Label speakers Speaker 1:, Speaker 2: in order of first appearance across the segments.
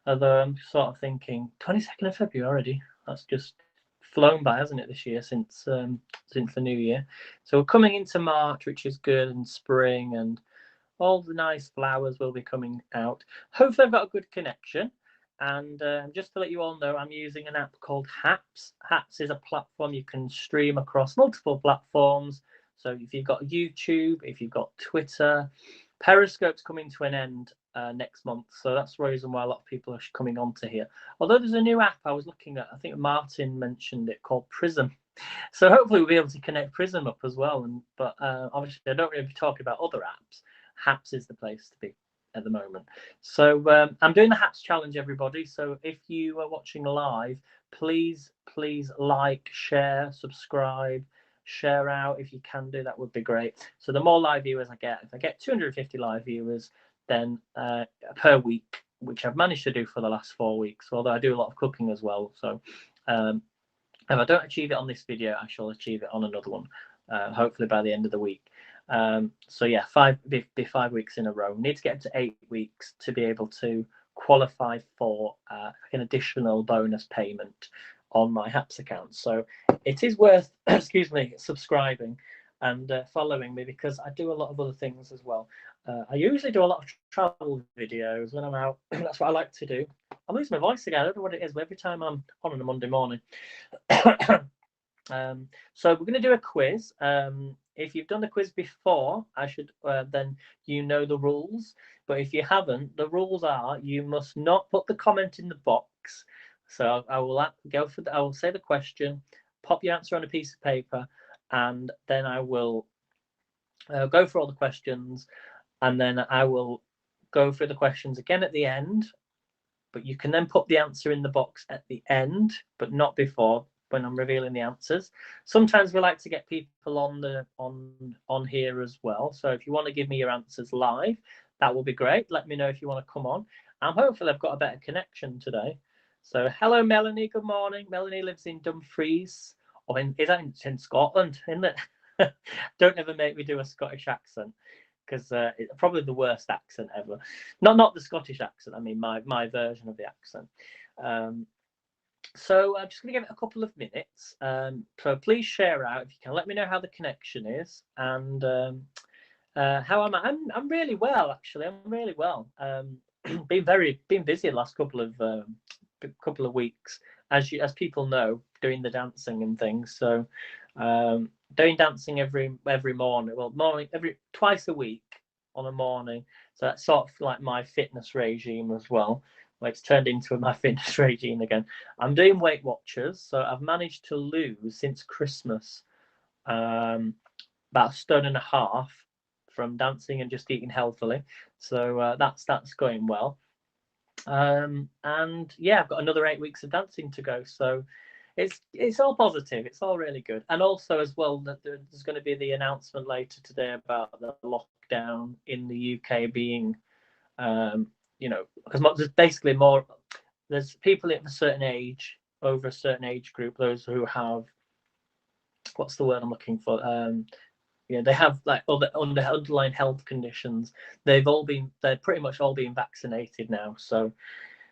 Speaker 1: Although I'm sort of thinking 22nd of February already. That's just flown by, hasn't it, this year since the new year. So we're coming into March, which is good, and spring, and all the nice flowers will be coming out. Hopefully, I've got a good connection. And just to let you all know, I'm using an app called Haps. Haps is a platform you can stream across multiple platforms. So if you've got YouTube, if you've got Twitter, Periscope's coming to an end next month. So that's the reason why a lot of people are coming onto here. Although there's a new app I was looking at, I think Martin mentioned it, called Prism. So hopefully we'll be able to connect Prism up as well. But obviously I don't really be talking about other apps. Haps is the place to be at the moment. So I'm doing the Haps challenge, everybody. So if you are watching live, please like, share, subscribe, share out. If you can do that, would be great. So the more live viewers I get, if I get 250 live viewers, then per week, which I've managed to do for the last 4 weeks, although I do a lot of cooking as well. So if I don't achieve it on this video, I shall achieve it on another one, hopefully by the end of the week. So yeah, 5 weeks in a row. We need to get to 8 weeks to be able to qualify for an additional bonus payment on my Haps account. So it is worth, excuse me, subscribing and following me, because I do a lot of other things as well. I usually do a lot of travel videos when I'm out. That's what I like to do. I'm losing my voice again. I don't know what it is, but every time I'm on a Monday morning. So we're going to do a quiz. If you've done the quiz before, I should then you know the rules. But if you haven't, the rules are you must not put the comment in the box. So I will go for I will say the question, pop your answer on a piece of paper, and then I will go for all the questions, and then I will go through the questions again at the end. But you can then put the answer in the box at the end, but not before, when I'm revealing the answers. Sometimes we like to get people on here as well. So if you want to give me your answers live, that will be great. Let me know if you want to come on. And hopefully I've got a better connection today. So hello, Melanie. Good morning. Melanie lives in Dumfries. Or is that in Scotland, isn't it? Don't ever make me do a Scottish accent, because it's probably the worst accent ever. Not the Scottish accent. I mean my version of the accent. So I'm just going to give it a couple of minutes. So please share out if you can. Let me know how the connection is, and how am I? I'm really well, actually. I'm really well. Been busy the last couple of weeks, as people know, doing the dancing and things. So doing dancing every morning. Well, every twice a week on a morning. So that's sort of like my fitness regime as well. Well, it's turned into my fitness regime again. I'm doing Weight Watchers, so I've managed to lose since Christmas about a stone and a half from dancing and just eating healthily. So that's going well. And yeah, I've got another 8 weeks of dancing to go. So it's all positive. It's all really good. And also as well, that there's going to be the announcement later today about the lockdown in the UK being, because there's basically more. There's people at a certain age, over a certain age group, those who have, what's the word I'm looking for? They have like other underlying health conditions. They're pretty much all being vaccinated now. So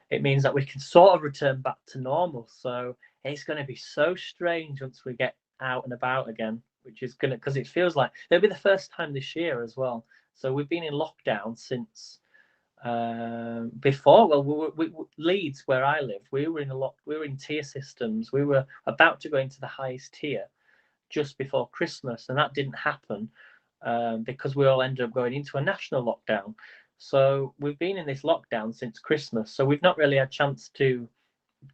Speaker 1: it means that we can sort of return back to normal. So it's going to be so strange once we get out and about again, which is going to, because it feels like it'll be the first time this year as well. So we've been in lockdown since before. Well, Leeds, where I live, we were in tier systems. We were about to go into the highest tier just before Christmas, and that didn't happen because we all ended up going into a national lockdown. So we've been in this lockdown since Christmas. So we've not really had a chance to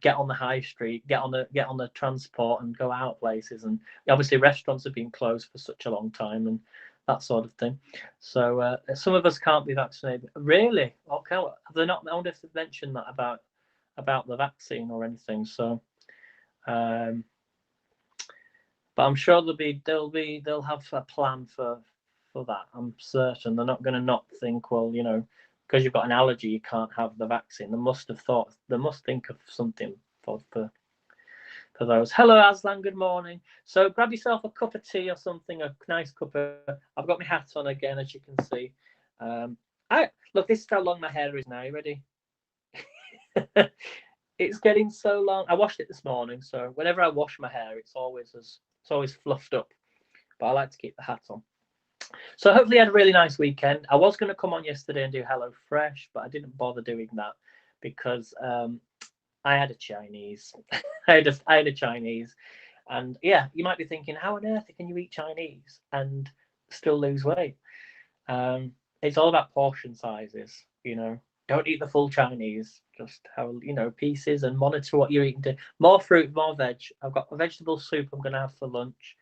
Speaker 1: get on the high street, get on the transport, and go out places. And obviously, restaurants have been closed for such a long time, and that sort of thing. So some of us can't be vaccinated. Really? Okay. Have they not? I wonder if they've mentioned that about the vaccine or anything. So. But I'm sure they'll have a plan for that. I'm certain they're not going to not think, well, because you've got an allergy, you can't have the vaccine. They must think of something for those. Hello, Aslan. Good morning. So grab yourself a cup of tea or something, a nice cup of. I've got my hat on again, as you can see. Look, this is how long my hair is now. You ready? It's getting so long. I washed it this morning, so whenever I wash my hair, it's always fluffed up. But I like to keep the hat on. So hopefully, I had a really nice weekend. I was going to come on yesterday and do Hello Fresh, but I didn't bother doing that because I had a Chinese. I had a Chinese, and yeah, you might be thinking, how on earth can you eat Chinese and still lose weight? It's all about portion sizes, Don't eat the full Chinese. Just how pieces and monitor what you're eating. More fruit, more veg. I've got a vegetable soup I'm going to have for lunch,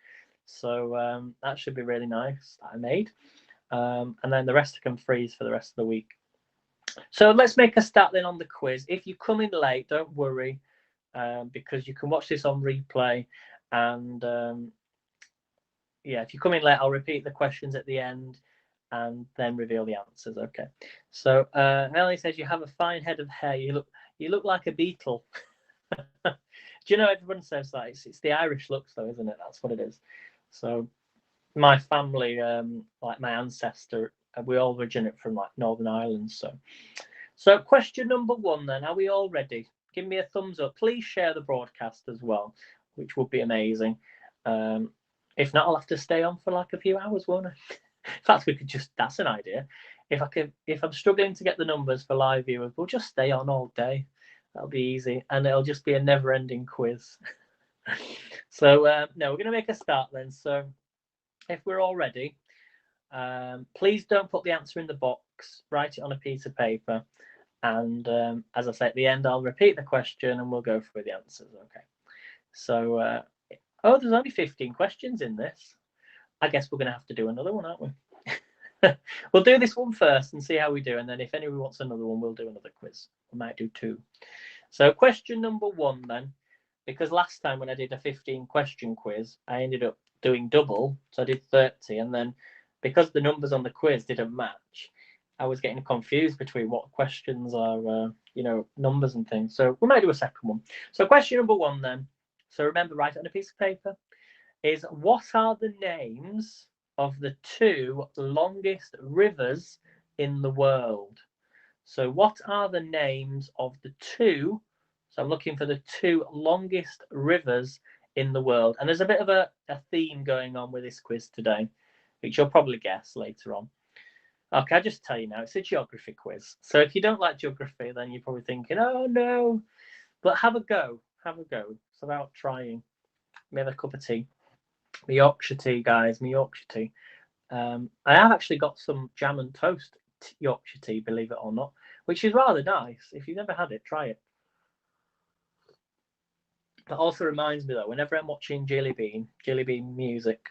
Speaker 1: so that should be really nice. That I made, and then the rest I can freeze for the rest of the week. So let's make a start then on the quiz. If you come in late, don't worry, because you can watch this on replay. And yeah, if you come in late, I'll repeat the questions at the end and then reveal the answers. Okay. So Melanie says you have a fine head of hair. You look like a beetle. Do you know everyone says that? It's the Irish looks though, isn't it? That's what it is. So my family, like my ancestor, we all originate from like Northern Ireland. So question number 1 then. Are we all ready? Give me a thumbs up. Please share the broadcast as well, which would be amazing. If not, I'll have to stay on for like a few hours, won't I? In fact, we could that's an idea. If I'm struggling to get the numbers for live viewers, we'll just stay on all day. That'll be easy. And it'll just be a never-ending quiz. So, no, we're going to make a start then. So if we're all ready, please don't put the answer in the box. Write it on a piece of paper. And as I say, at the end, I'll repeat the question and we'll go through the answers. Okay. So, there's only 15 questions in this. I guess we're going to have to do another one, aren't we? We'll do this one first and see how we do. And then if anyone wants another one, we'll do another quiz. We might do 2. So question number 1 then, because last time when I did a 15 question quiz, I ended up doing double. So I did 30. And then because the numbers on the quiz didn't match, I was getting confused between what questions are, numbers and things. So we might do a second one. So question number 1 then. So remember, write it on a piece of paper. Is what are the names of the 2 longest rivers in the world? So what are the names of the 2? So I'm looking for the 2 longest rivers in the world. And there's a bit of a theme going on with this quiz today, which you'll probably guess later on. Okay, I'll just tell you now, it's a geography quiz. So if you don't like geography, then you're probably thinking, oh no, but have a go. Have a go. It's about trying. Maybe a cup of tea. My Yorkshire tea, guys, my Yorkshire tea. I have actually got some jam and toast Yorkshire tea, believe it or not, which is rather nice. If you've never had it, try it. That also reminds me though, whenever I'm watching Jelly Bean music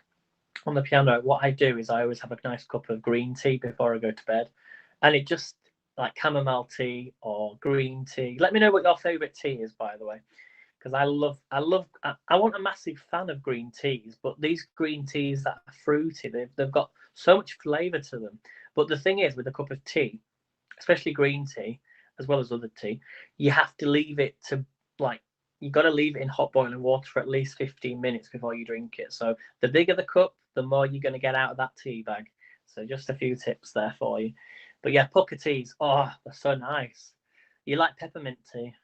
Speaker 1: on the piano, what I do is I always have a nice cup of green tea before I go to bed. And it just like chamomile tea or green tea. Let me know what your favourite tea is, by the way. Because I want a massive fan of green teas, but these green teas that are fruity, they've got so much flavour to them. But the thing is, with a cup of tea, especially green tea, as well as other tea, you have to leave it to you've got to leave it in hot boiling water for at least 15 minutes before you drink it. So the bigger the cup, the more you're going to get out of that tea bag. So just a few tips there for you. But yeah, Pukka teas, they're so nice. You like peppermint tea?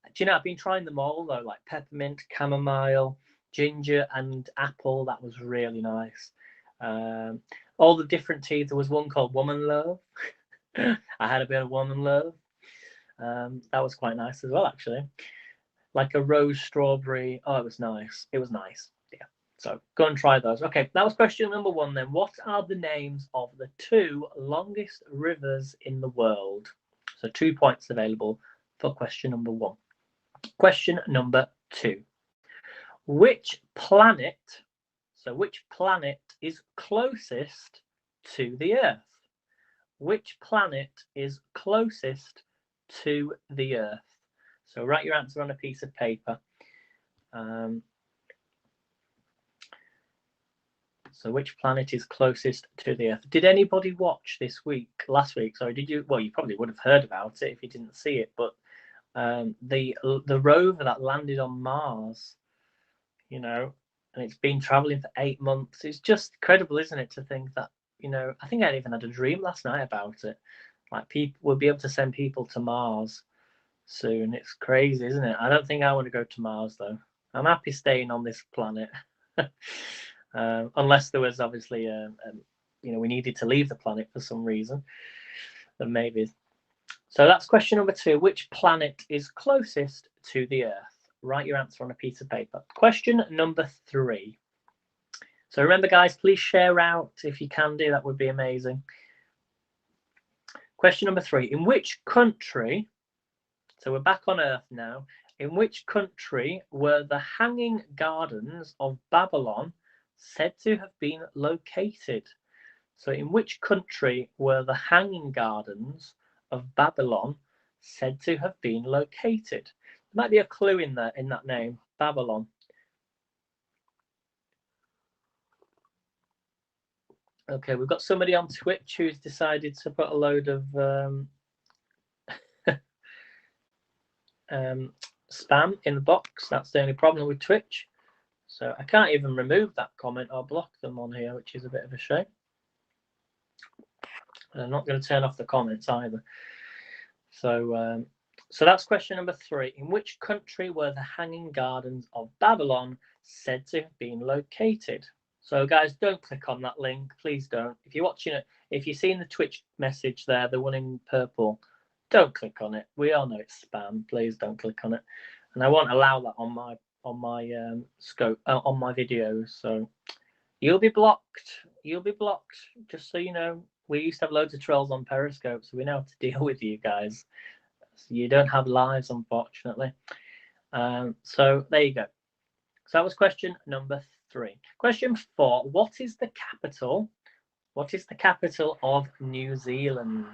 Speaker 1: Do you know, I've been trying them all though, like peppermint, chamomile, ginger and apple. That was really nice. All the different teas. There was one called Woman Love. I had a bit of Woman Love. That was quite nice as well, actually. Like a rose strawberry. Oh, it was nice. It was nice. Yeah. So go and try those. Okay, that was question number 1 then. What are the names of the 2 longest rivers in the world? So 2 points available for question number 1. Question number 2. Which planet is closest to the Earth? Which planet is closest to the Earth? So write your answer on a piece of paper. So which planet is closest to the Earth? Did anybody watch last week? Sorry, did you? Well, you probably would have heard about it if you didn't see it, but the rover that landed on Mars, and it's been traveling for 8 months. It's just incredible, isn't it, to think that, I think I even had a dream last night about it. Like people will be able to send people to Mars soon. It's crazy, isn't it? I don't think I want to go to Mars though. I'm happy staying on this planet, unless there was obviously we needed to leave the planet for some reason. Then maybe. So that's question number 2. Which planet is closest to the Earth? Write your answer on a piece of paper. Question number 3. So remember, guys, please share out if you can do. That would be amazing. Question number 3. In which country, so we're back on Earth now, in which country were the Hanging Gardens of Babylon said to have been located? So in which country were the Hanging Gardens of Babylon said to have been located? There might be a clue in there, in that name, Babylon. Okay, we've got somebody on Twitch who's decided to put a load of spam in the box. That's the only problem with Twitch. So I can't even remove that comment or block them on here, which is a bit of a shame. And I'm not going to turn off the comments either. So that's question number 3. In which country were the Hanging Gardens of Babylon said to have been located? So guys, don't click on that link. Please don't. If you're watching it, if you've seen the Twitch message there, the one in purple, don't click on it. We all know it's spam. Please don't click on it. And I won't allow that on my scope on my videos. So you'll be blocked. You'll be blocked. Just so you know, we used to have loads of trolls on Periscope, so we know how to deal with you guys. So you don't have lives, unfortunately. So there you go. So that was question number 3. Question 4. What is the capital? What is the capital of New Zealand?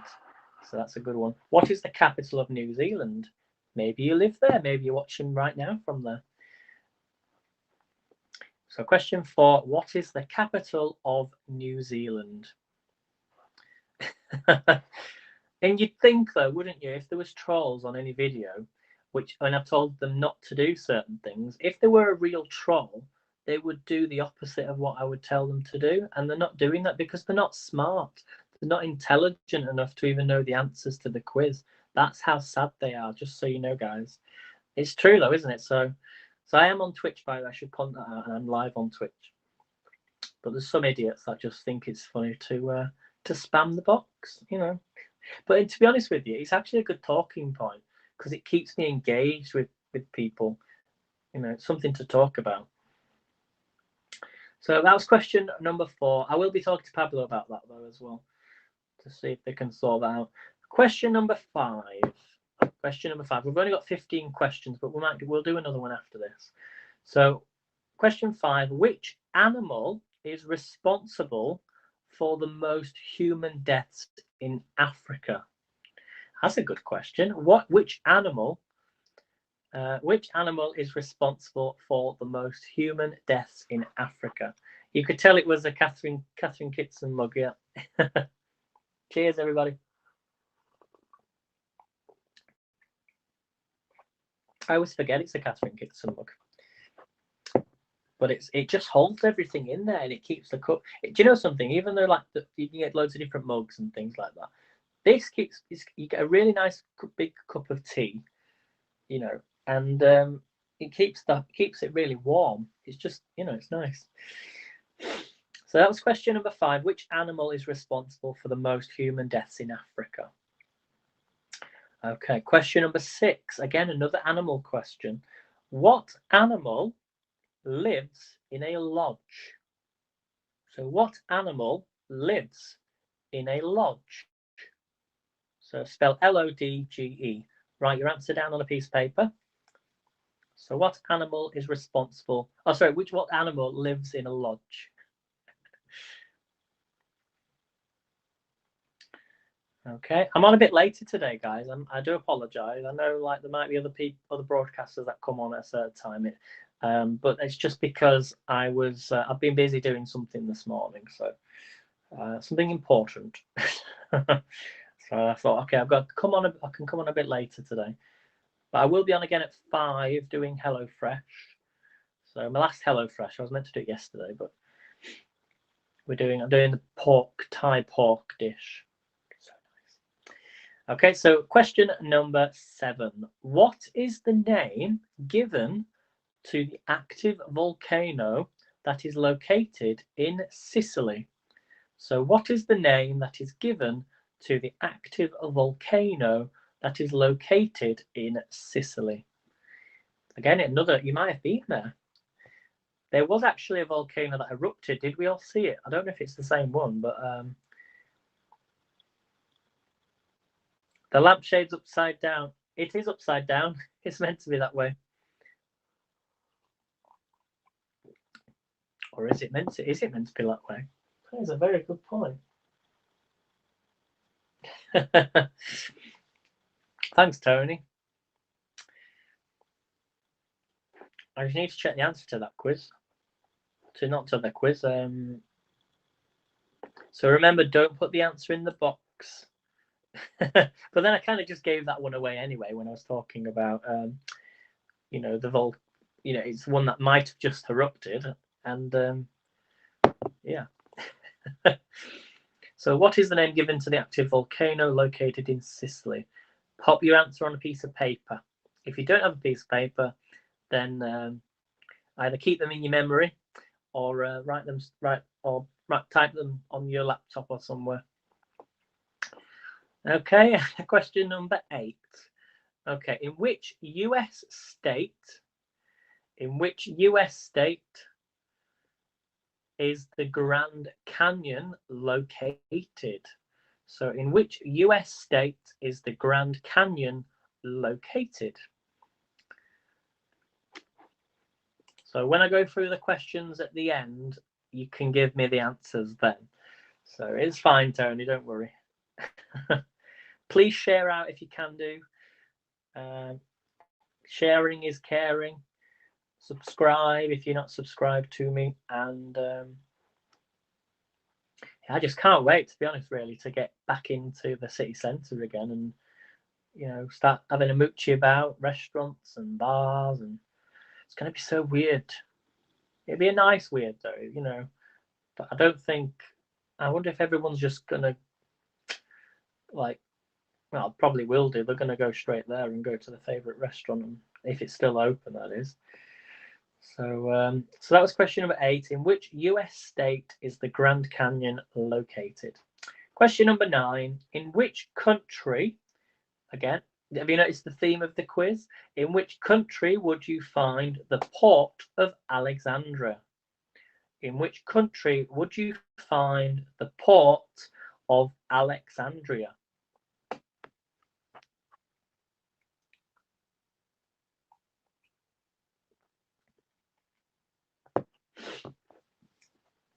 Speaker 1: So that's a good one. What is the capital of New Zealand? Maybe you live there. Maybe you're watching right now from there. So question 4. What is the capital of New Zealand? And you'd think, though, wouldn't you, if there was trolls on any video, and I've told them not to do certain things, if they were a real troll, they would do the opposite of what I would tell them to do. And they're not doing that because they're not smart. They're not intelligent enough to even know the answers to the quiz. That's how sad they are, just so you know, guys. It's true, though, isn't it? So I am on Twitch, by the way. I should point that out, and I'm live on Twitch. But there's some idiots that just think it's funny to spam the box, you know. But to be honest with you, it's actually a good talking point because it keeps me engaged with people. You know, it's something to talk about. So that was question number 4. I will be talking to Pablo about that, though, as well, to see if they can sort that out. Question number 5. Question number 5. We've only got 15 questions, but we'll do another one after this. So question 5. Which animal is responsible for the most human deaths in Africa? That's a good question. Which animal is responsible for the most human deaths in Africa? You could tell it was a Catherine Kitson mug, yeah. Cheers, everybody. I always forget it's a Catherine Kitson mug. But it just holds everything in there and it keeps the cup. Do you know something? Even though you can get loads of different mugs and things like that, this you get a really nice big cup of tea, you know, and it keeps it really warm. It's just, you know, it's nice. So that was question number 5. Which animal is responsible for the most human deaths in Africa? Okay, question number 6. Again, another animal question. What animal lives in a lodge? So what animal lives in a lodge? So spell L-O-D-G-E. Write your answer down on a piece of paper. So what animal is responsible? Oh, sorry, what animal lives in a lodge? Okay, I'm on a bit later today, guys. I do apologise. I know, like, there might be other broadcasters that come on at a certain time. But it's just because I've been busy doing something this morning, so something important. So I thought, okay, I can come on a bit later today, but I will be on again at 5 doing HelloFresh. So my last HelloFresh, I was meant to do it yesterday, but I'm doing the Thai pork dish. So Okay, so question number 7. What is the name given to the active volcano that is located in Sicily? So what is the name that is given to the active volcano that is located in Sicily? Again, another, you might have been there. There was actually a volcano that erupted. Did we all see it? I don't know if it's the same one, but the lampshade's upside down. It is upside down. It's meant to be that way. Or is it meant to be that way? That is a very good point. Thanks, Tony. I just need to check the answer to that quiz. Not to the quiz. So remember, don't put the answer in the box. But then I kind of just gave that one away anyway when I was talking about, it's one that might have just erupted, and yeah. So what is the name given to the active volcano located in Sicily? Pop your answer on a piece of paper. If you don't have a piece of paper, then either keep them in your memory or type them on your laptop or somewhere. Okay, question number 8. Okay, in which US state is the Grand Canyon located? So in which US state is the Grand Canyon located? So when I go through the questions at the end, you can give me the answers then. So it's fine, Tony, don't worry. Please share out if you can do. Sharing is caring. Subscribe if you're not subscribed to me. And I just can't wait, to be honest, really, to get back into the city centre again and, start having a moochie about restaurants and bars. And it's going to be so weird. It'd be a nice weird, though, but I wonder if everyone's just going to, probably will do. They're going to go straight there and go to the favourite restaurant, and if it's still open, that is. So that was question number 8. In which US state is the Grand Canyon located? Question number 9. In which country, again, have you noticed the theme of the quiz? In which country would you find the Port of Alexandria? In which country would you find the Port of Alexandria?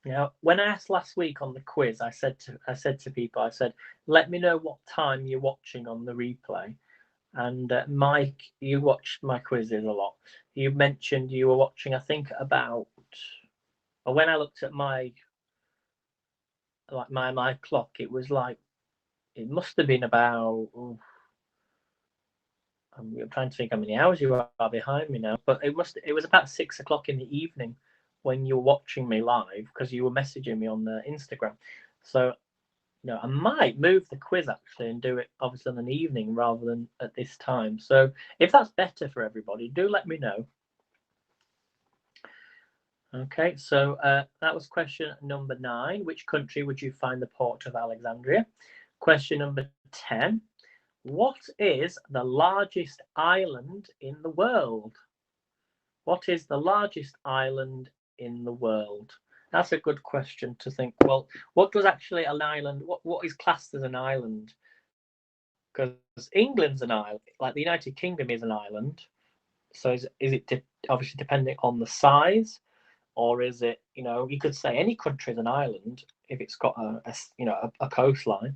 Speaker 1: Now, when I asked last week on the quiz, I said to people, let me know what time you're watching on the replay. And Mike, you watch my quizzes a lot. You mentioned you were watching, I think, when I looked at my clock, it must have been about. I'm trying to think how many hours you are behind me now, but it was about 6 o'clock in the evening when you were watching me live, because you were messaging me on Instagram. So, I might move the quiz actually and do it obviously in an evening rather than at this time. So if that's better for everybody, do let me know. Okay, so that was question number 9. Which country would you find the Port of Alexandria? Question number 10. What is the largest island in the world? What is the largest island in the world? That's a good question to think. Well, what does actually an island? What is classed as an island? Because England's an island, like the United Kingdom is an island. So is it obviously depending on the size, or is it, you could say any country is an island if it's got a coastline.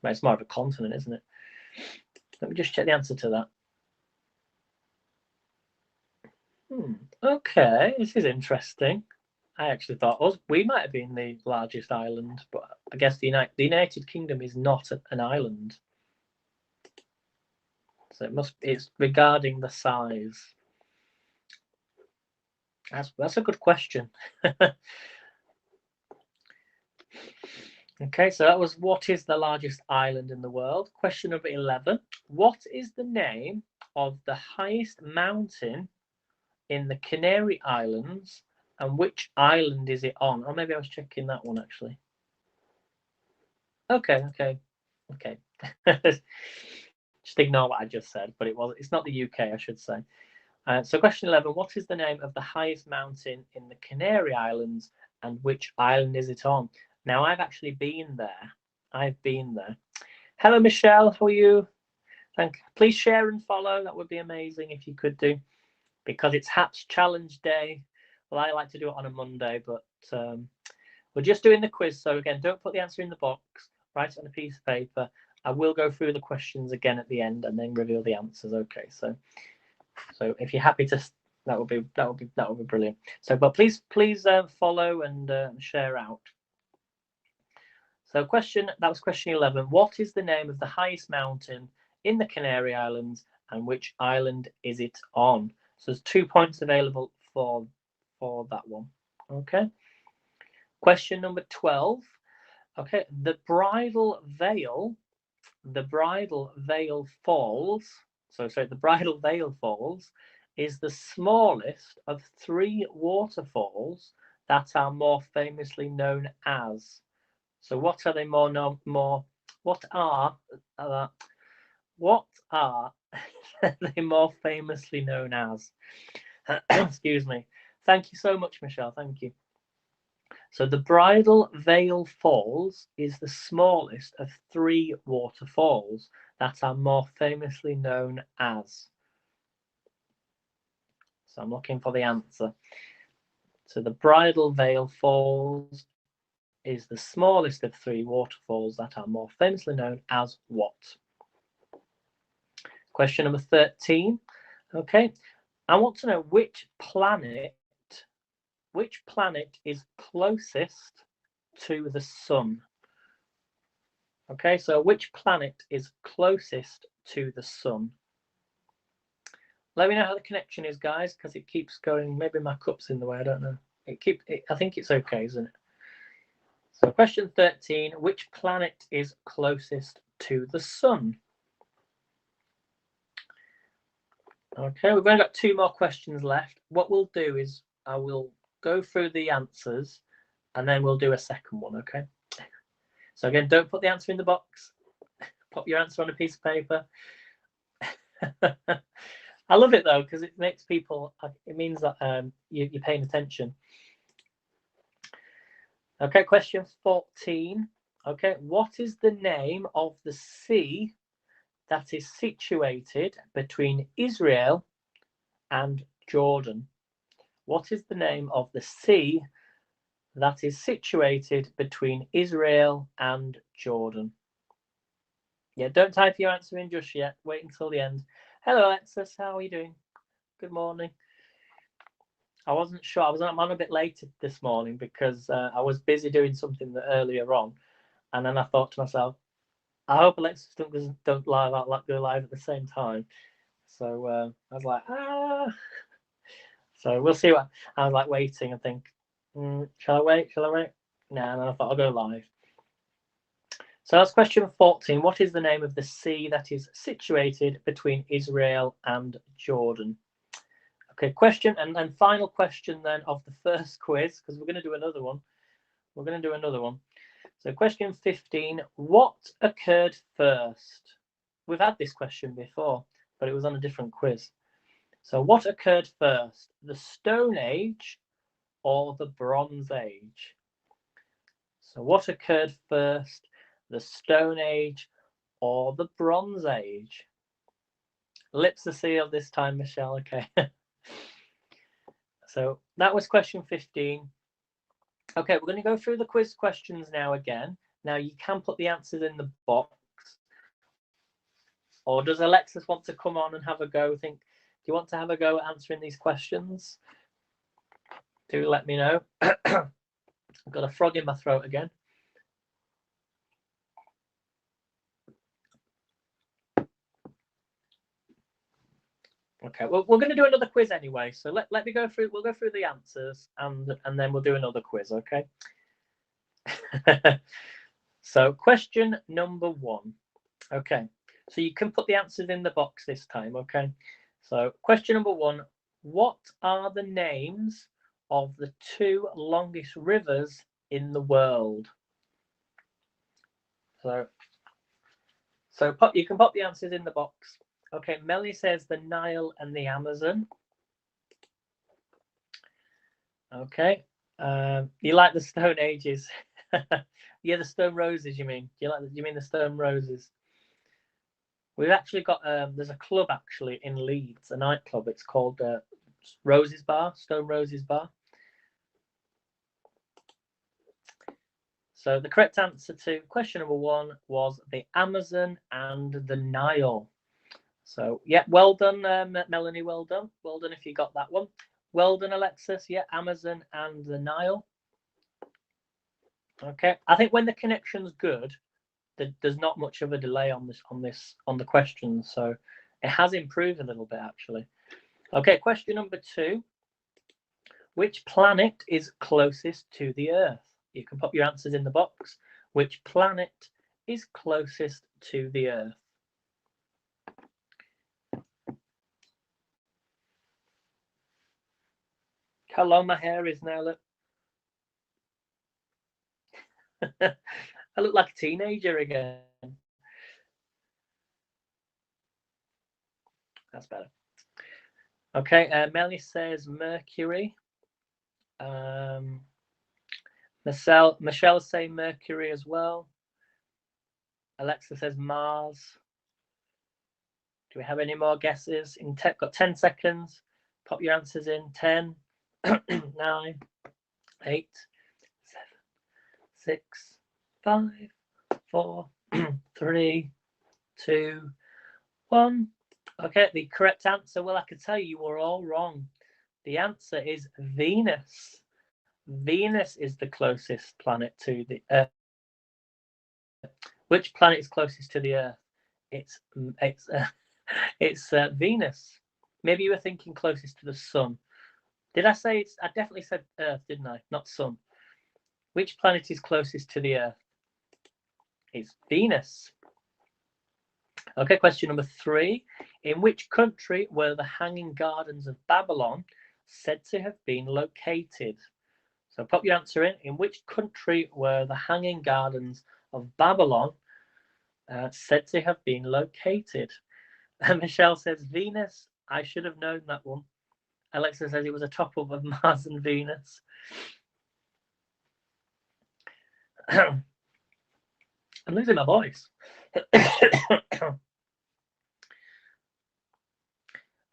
Speaker 1: But it's more of a continent, isn't it? Let me just check the answer to that. Okay, this is interesting. I actually thought we might have been the largest island, but I guess the United Kingdom is not an island. So it's regarding the size. That's a good question. Okay, so that was what is the largest island in the world? Question number 11. What is the name of the highest mountain in the Canary Islands, and which island is it on? Or maybe I was checking that one actually. Okay. Just ignore what I just said, but it's not the UK, I should say. So question 11, what is the name of the highest mountain in the Canary Islands, and which island is it on? Now, I've actually been there. I've been there. Hello, Michelle. How are you? Please share and follow. That would be amazing if you could do, because it's HAPS Challenge Day. Well, I like to do it on a Monday, but we're just doing the quiz. So again, don't put the answer in the box. Write it on a piece of paper. I will go through the questions again at the end and then reveal the answers. Okay, so if you're happy to, that would be brilliant. So, but please follow and share out. So that was question 11. What is the name of the highest mountain in the Canary Islands, and which island is it on? So there's 2 points available for that one. Okay. Question number 12. Okay, the Bridal Veil Falls. The Bridal Veil Falls is the smallest of 3 waterfalls that are more famously known as. So what are they what are they more famously known as? Excuse me. Thank you so much, Michelle. Thank you. So the Bridal Veil Falls is the smallest of 3 waterfalls that are more famously known as. So I'm looking for the answer. So the Bridal Veil Falls is the smallest of 3 waterfalls that are more famously known as what? Question number 13. Okay, I want to know which planet is closest to the sun. Okay, so which planet is closest to the sun? Let me know how the connection is, guys, because it keeps going. Maybe my cup's in the way. I don't know. I think it's okay, isn't it? So question 13, which planet is closest to the sun? Okay, we've only got 2 more questions left. What we'll do is I will go through the answers and then we'll do a second one, okay? So again, don't put the answer in the box. Pop your answer on a piece of paper. I love it though, because it makes people, it means that you're paying attention. Okay, question 14. Okay, what is the name of the sea that is situated between Israel and Jordan? What is the name of the sea that is situated between Israel and Jordan? Yeah, don't type your answer in just yet. Wait until the end. Hello, Alexis. How are you doing? Good morning. I wasn't sure. I'm on a bit late this morning because I was busy doing something earlier on, and then I thought to myself, I hope Alexis don't go live at the same time. So I was like, So we'll see what. I was like waiting and think, shall I wait? No, and then I thought I'll go live. So that's question 14. What is the name of the sea that is situated between Israel and Jordan? Okay, question and final question then of the first quiz, because we're going to do another one. So question 15, what occurred first? We've had this question before, but it was on a different quiz. So what occurred first, the Stone Age or the Bronze Age? So what occurred first, the Stone Age or the Bronze Age? Lips are sealed this time, Michelle. Okay. So that was question 15. Okay, we're going to go through the quiz questions now again. Now you can put the answers in the box. Or does Alexis want to come on and have a go? Do you want to have a go at answering these questions? Do let me know. I've got a frog in my throat again. Okay, well, we're going to do another quiz anyway. So let me go through. We'll go through the answers and then we'll do another quiz. Okay. So question number 1. Okay, so you can put the answers in the box this time, okay? So question number 1, what are the names of the 2 longest rivers in the world? So you can pop the answers in the box. Okay, Melanie says the Nile and the Amazon. Okay, you like the Stone Ages? Yeah, the Stone Roses. You mean? You mean the Stone Roses? We've actually got there's a club actually in Leeds, a nightclub. It's called Roses Bar, Stone Roses Bar. So the correct answer to question number 1 was the Amazon and the Nile. So yeah, well done, Melanie. Well done if you got that one. Well done, Alexis. Yeah, Amazon and the Nile. Okay, I think when the connection's good, there's not much of a delay on the questions, so it has improved a little bit actually. Okay, question number 2. Which planet is closest to the Earth? You can pop your answers in the box. Which planet is closest to the Earth? How long my hair is now, look. I look like a teenager again. That's better. Okay, Melanie says Mercury. Michelle saying Mercury as well. Alexa says Mars. Do we have any more guesses? Got 10 seconds. Pop your answers in. 10, 9, 8, 7, 6, 5, 4, 3, 2, 1. Okay, the correct answer, well, I can tell you were all wrong. The answer is Venus. Venus is the closest planet to the Earth. Which planet is closest to the Earth? It's Venus. Maybe you were thinking closest to the sun. Did I say it's? I definitely said Earth, didn't I? Not sun. Which planet is closest to the Earth? It's Venus. Okay, question number 3. In which country were the Hanging Gardens of Babylon said to have been located? So pop your answer in. In which country were the Hanging Gardens of Babylon said to have been located? And Michelle says Venus. I should have known that one. Alexa says it was a top-up of Mars and Venus. I'm losing my voice.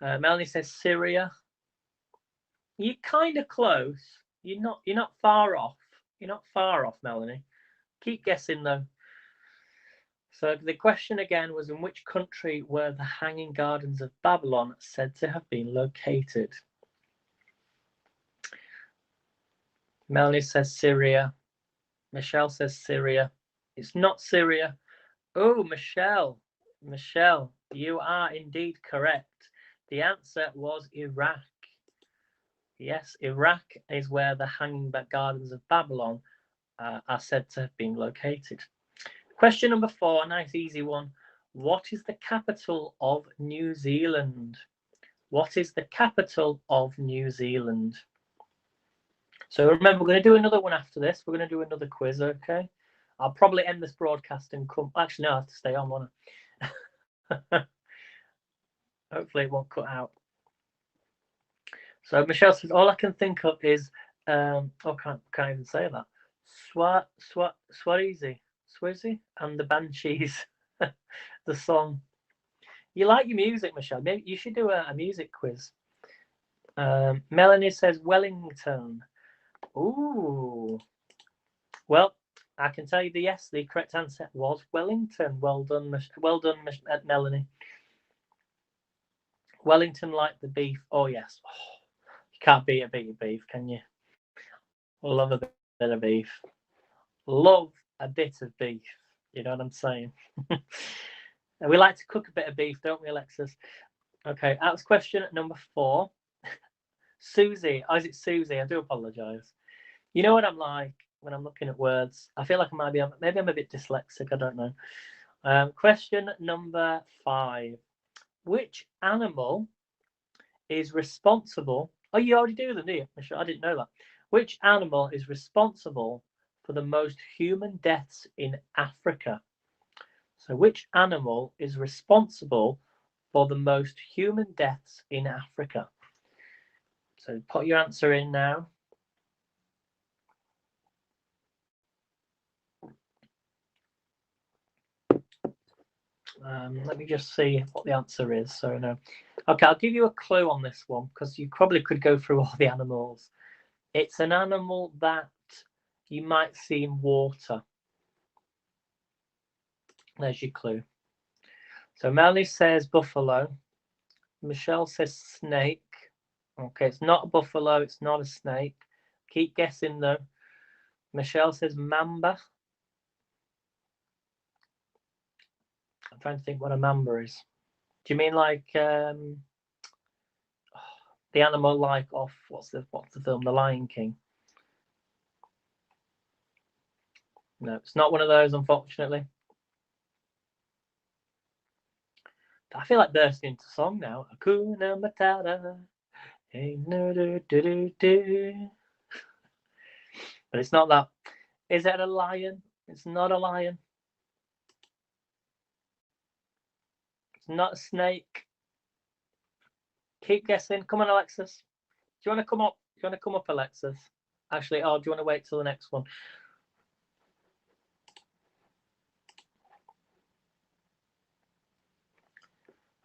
Speaker 1: Melanie says Syria. You're kind of close. You're not far off. You're not far off, Melanie. Keep guessing though. So the question again was, in which country were the Hanging Gardens of Babylon said to have been located? Melanie says Syria. Michelle says Syria. It's not Syria. Oh, Michelle, you are indeed correct. The answer was Iraq. Yes, Iraq is where the Hanging Gardens of Babylon are said to have been located. Question number 4, a nice easy one. What is the capital of New Zealand? What is the capital of New Zealand? So remember, we're going to do another one after this. We're going to do another quiz, okay? I'll probably end this broadcast and come. Actually, no, I have to stay on, won't I? Hopefully, it won't cut out. So Michelle says, all I can think of is, can't even say that. Swazi and the Banshees, the song. You like your music, Michelle? Maybe you should do a music quiz. Melanie says Wellington. Ooh. Well, I can tell you the correct answer was Wellington. Well done, Melanie. Wellington like the beef. Oh yes. Oh, you can't beat a bit of beef, can you? Love a bit of beef. Love a bit of beef. You know what I'm saying? We like to cook a bit of beef, don't we, Alexis? Okay, that was question number 4. Susie. Oh, is it Susie? I do apologise. You know what I'm like? when I'm looking at words. I feel like I might be, maybe I'm a bit dyslexic, I don't know. Question number 5. Which animal is responsible? Oh, you already do them, do you? I didn't know that. Which animal is responsible for the most human deaths in Africa? So which animal is responsible for the most human deaths in Africa? So put your answer in now. Let me just see what the answer is. So no. Okay, I'll give you a clue on this one because you probably could go through all the animals. It's an animal that you might see in water. There's your clue. So Melanie says buffalo. Michelle says snake. Okay, it's not a buffalo. It's not a snake. Keep guessing though. Michelle says mamba. I'm trying to think what a mamba is. Do you mean like the animal like off what's the film? The Lion King. No, it's not one of those, unfortunately. I feel like bursting into song now. Hakuna Matata. Hey, no, do, do, do, do. But it's not that. Is it a lion? It's not a lion. It's not a snake. Keep guessing. Come on, Alexis. Do you want to come up? Do you want to come up, Alexis? Actually, do you want to wait till the next one?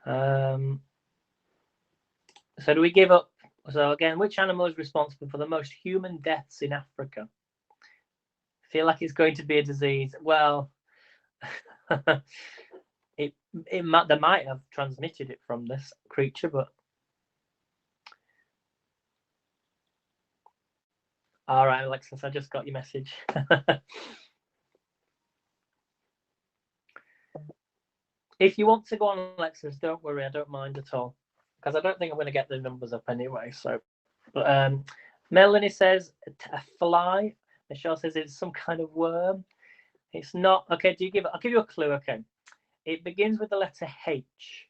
Speaker 1: So do we give up? So again, which animal is responsible for the most human deaths in Africa? I feel like it's going to be a disease. Well, they might have transmitted it from this creature, but all right, Alexis, I just got your message. If you want to go on, Alexis, don't worry, I don't mind at all, because I don't think I'm going to get the numbers up anyway. So, but Melanie says a fly. Michelle says it's some kind of worm. It's not. Okay, I'll give you a clue. Okay, it begins with the letter H.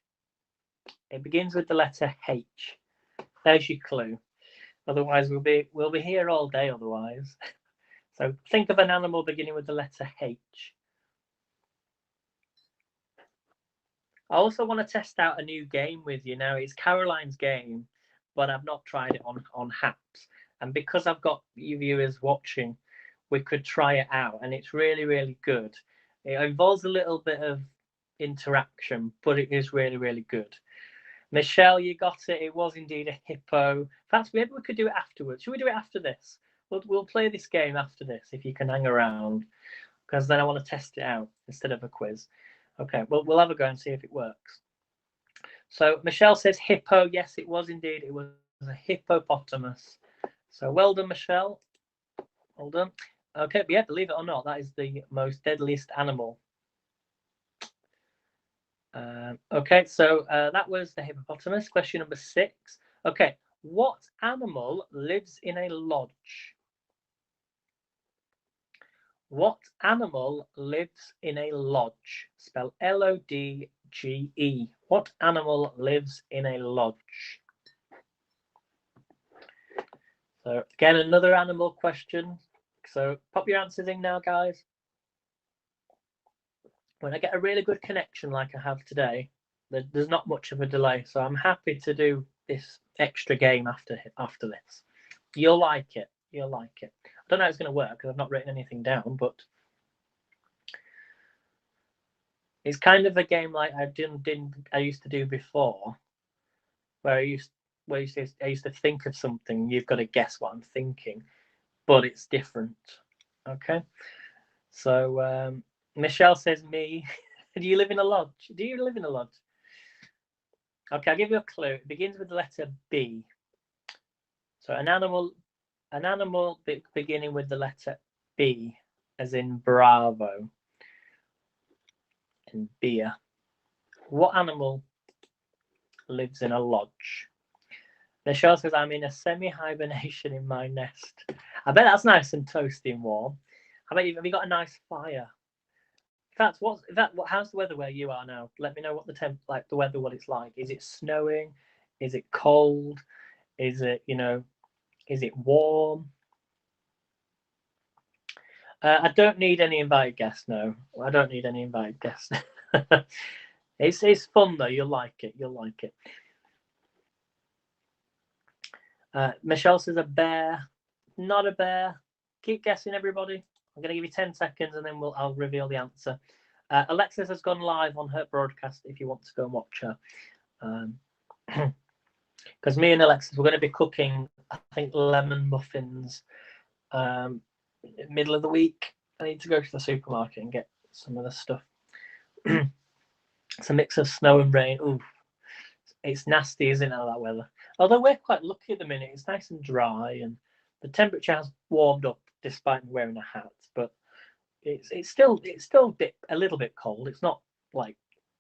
Speaker 1: It begins with the letter H. There's your clue. Otherwise, we'll be here all day. Otherwise, so think of an animal beginning with the letter H. I also want to test out a new game with you now. It's Caroline's game, but I've not tried it on Haps. And because I've got you viewers watching, we could try it out, and it's really, really good. It involves a little bit of interaction, but it is really, really good. Michelle, you got it. It was indeed a hippo. In fact, maybe we could do it afterwards. Should we do it after this? We'll play this game after this if you can hang around, because then I want to test it out instead of a quiz. Okay, well, we'll have a go and see if it works. So Michelle says hippo. Yes, it was indeed. It was a hippopotamus. So well done, Michelle. Well done. Okay, but yeah, believe it or not, that is the most deadliest animal. Okay, so that was the hippopotamus. Question number 6. Okay, what animal lives in a lodge? What animal lives in a lodge? Spell Lodge. What animal lives in a lodge? So again, another animal question. So pop your answers in now, guys. When I get a really good connection like I have today, there's not much of a delay. So I'm happy to do this extra game after this. You'll like it. You'll like it. I don't know how it's going to work because I've not written anything down, but it's kind of a game like I used to do before, where I used to think of something. You've got to guess what I'm thinking, but it's different. Okay. So Michelle says me. Do you live in a lodge? Do you live in a lodge? Okay, I'll give you a clue. It begins with the letter B. So an animal beginning with the letter B, as in Bravo and beer. What animal lives in a lodge? Michelle says, I'm in a semi-hibernation in my nest. I bet that's nice and toasty and warm. How about you? Have you got a nice fire? In fact, how's the weather where you are now? Let me know what the weather, what it's like. Is it snowing? Is it cold? Is it, is it warm? I don't need any invited guests. No, I don't need any invited guests. It's fun though. You'll like it. You'll like it. Michelle says a bear. Not a bear. Keep guessing, everybody. I'm going to give you 10 seconds and then I'll reveal the answer. Alexis has gone live on her broadcast if you want to go and watch her. Because me and Alexis, we're going to be cooking, I think, lemon muffins middle of the week. I need to go to the supermarket and get some of the stuff. It's a mix of snow and rain. Ooh, it's nasty, isn't it, that weather? Although we're quite lucky at the minute. It's nice and dry and the temperature has warmed up despite me wearing a hat. But it's still a little bit cold. It's not like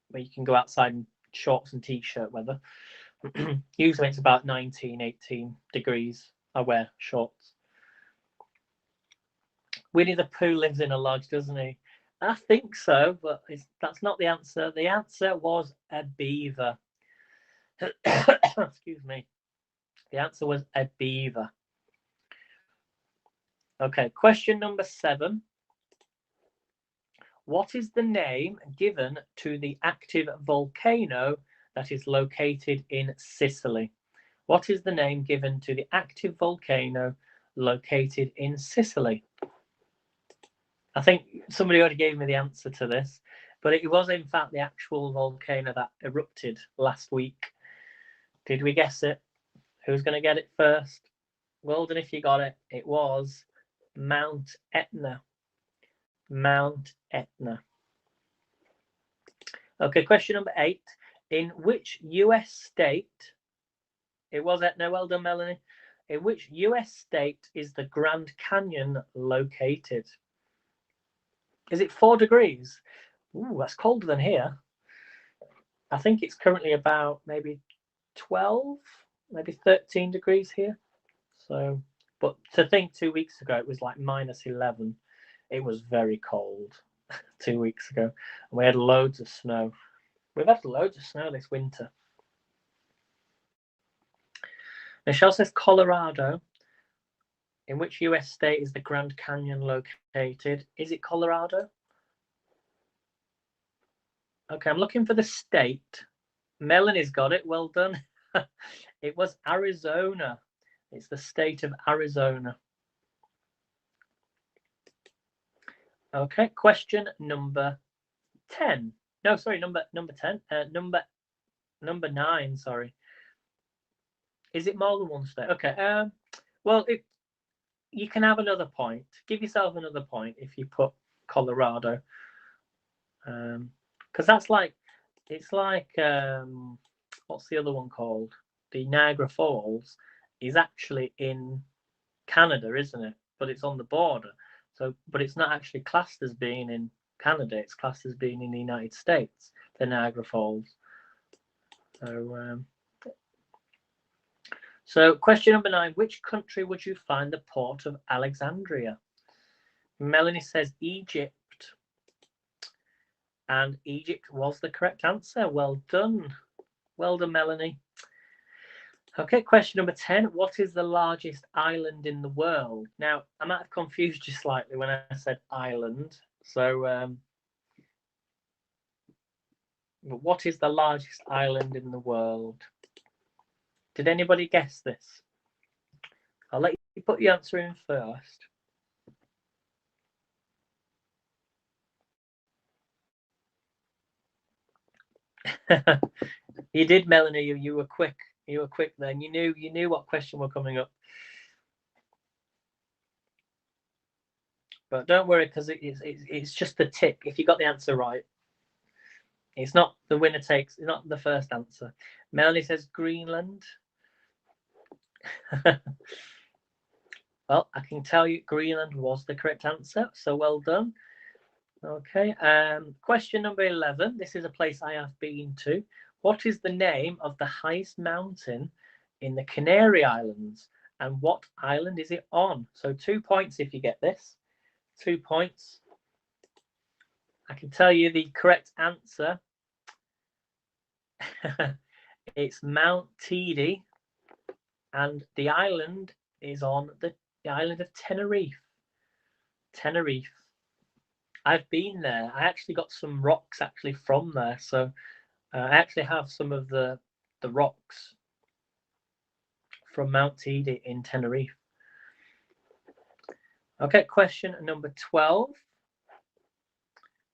Speaker 1: where you can go outside in shorts and t-shirt weather. Usually it's about 19, 18 degrees. I wear shorts. Winnie the Pooh lives in a lodge, doesn't he? I think so, but that's not the answer. The answer was a beaver. Excuse me. The answer was a beaver. Okay, question number 7. What is the name given to the active volcano that is located in Sicily? What is the name given to the active volcano located in Sicily? I think somebody already gave me the answer to this, but it was in fact the actual volcano that erupted last week. Did we guess it? Who's going to get it first? Well done if you got it. It was Mount Etna. Mount Etna. Okay, question number 8. In which US state, it was Etna, well done, Melanie. In which US state is the Grand Canyon located? Is it 4 degrees? Ooh, that's colder than here. I think it's currently about maybe 12, maybe 13 degrees here. So, but to think 2 weeks ago, it was like -11. It was very cold 2 weeks ago. And we had loads of snow. We've had loads of snow this winter. Michelle says Colorado. In which US state is the Grand Canyon located? Is it Colorado? Okay, I'm looking for the state. Melanie's got it. Well done. It was Arizona. It's the state of Arizona. Okay, question number 10. No, sorry, number 10. Number 9. Sorry. Is it more than one state? Okay. Well, you can have another point. Give yourself another point if you put Colorado. Because that's like, it's like, what's the other one called? The Niagara Falls is actually in Canada, isn't it? But it's on the border. So, but it's not actually classed as being in Canada. It's classed as being in the United States, the Niagara Falls. So question number 9, which country would you find the port of Alexandria? Melanie says Egypt. And Egypt was the correct answer. Well done. Well done, Melanie. Okay, question number 10. What is the largest island in the world? Now, I might have confused you slightly when I said island. So, but what is the largest island in the world? Did anybody guess this? I'll let you put your answer in first. You did, Melanie. You were quick. You were quick then. You knew what question were coming up. But don't worry, because it's just a tick. If you got the answer right, it's not the winner takes. It's not the first answer. Melanie says Greenland. Well, I can tell you Greenland was the correct answer. So well done. Okay. Question number 11. This is a place I have been to. What is the name of the highest mountain in the Canary Islands? And what island is it on? So 2 points if you get this. 2 points. I can tell you the correct answer. It's Mount Teide, and the island is on the island of Tenerife. Tenerife. I've been there. I actually got some rocks actually from there, so I actually have some of the rocks from Mount Teide in Tenerife. Okay, question number 12.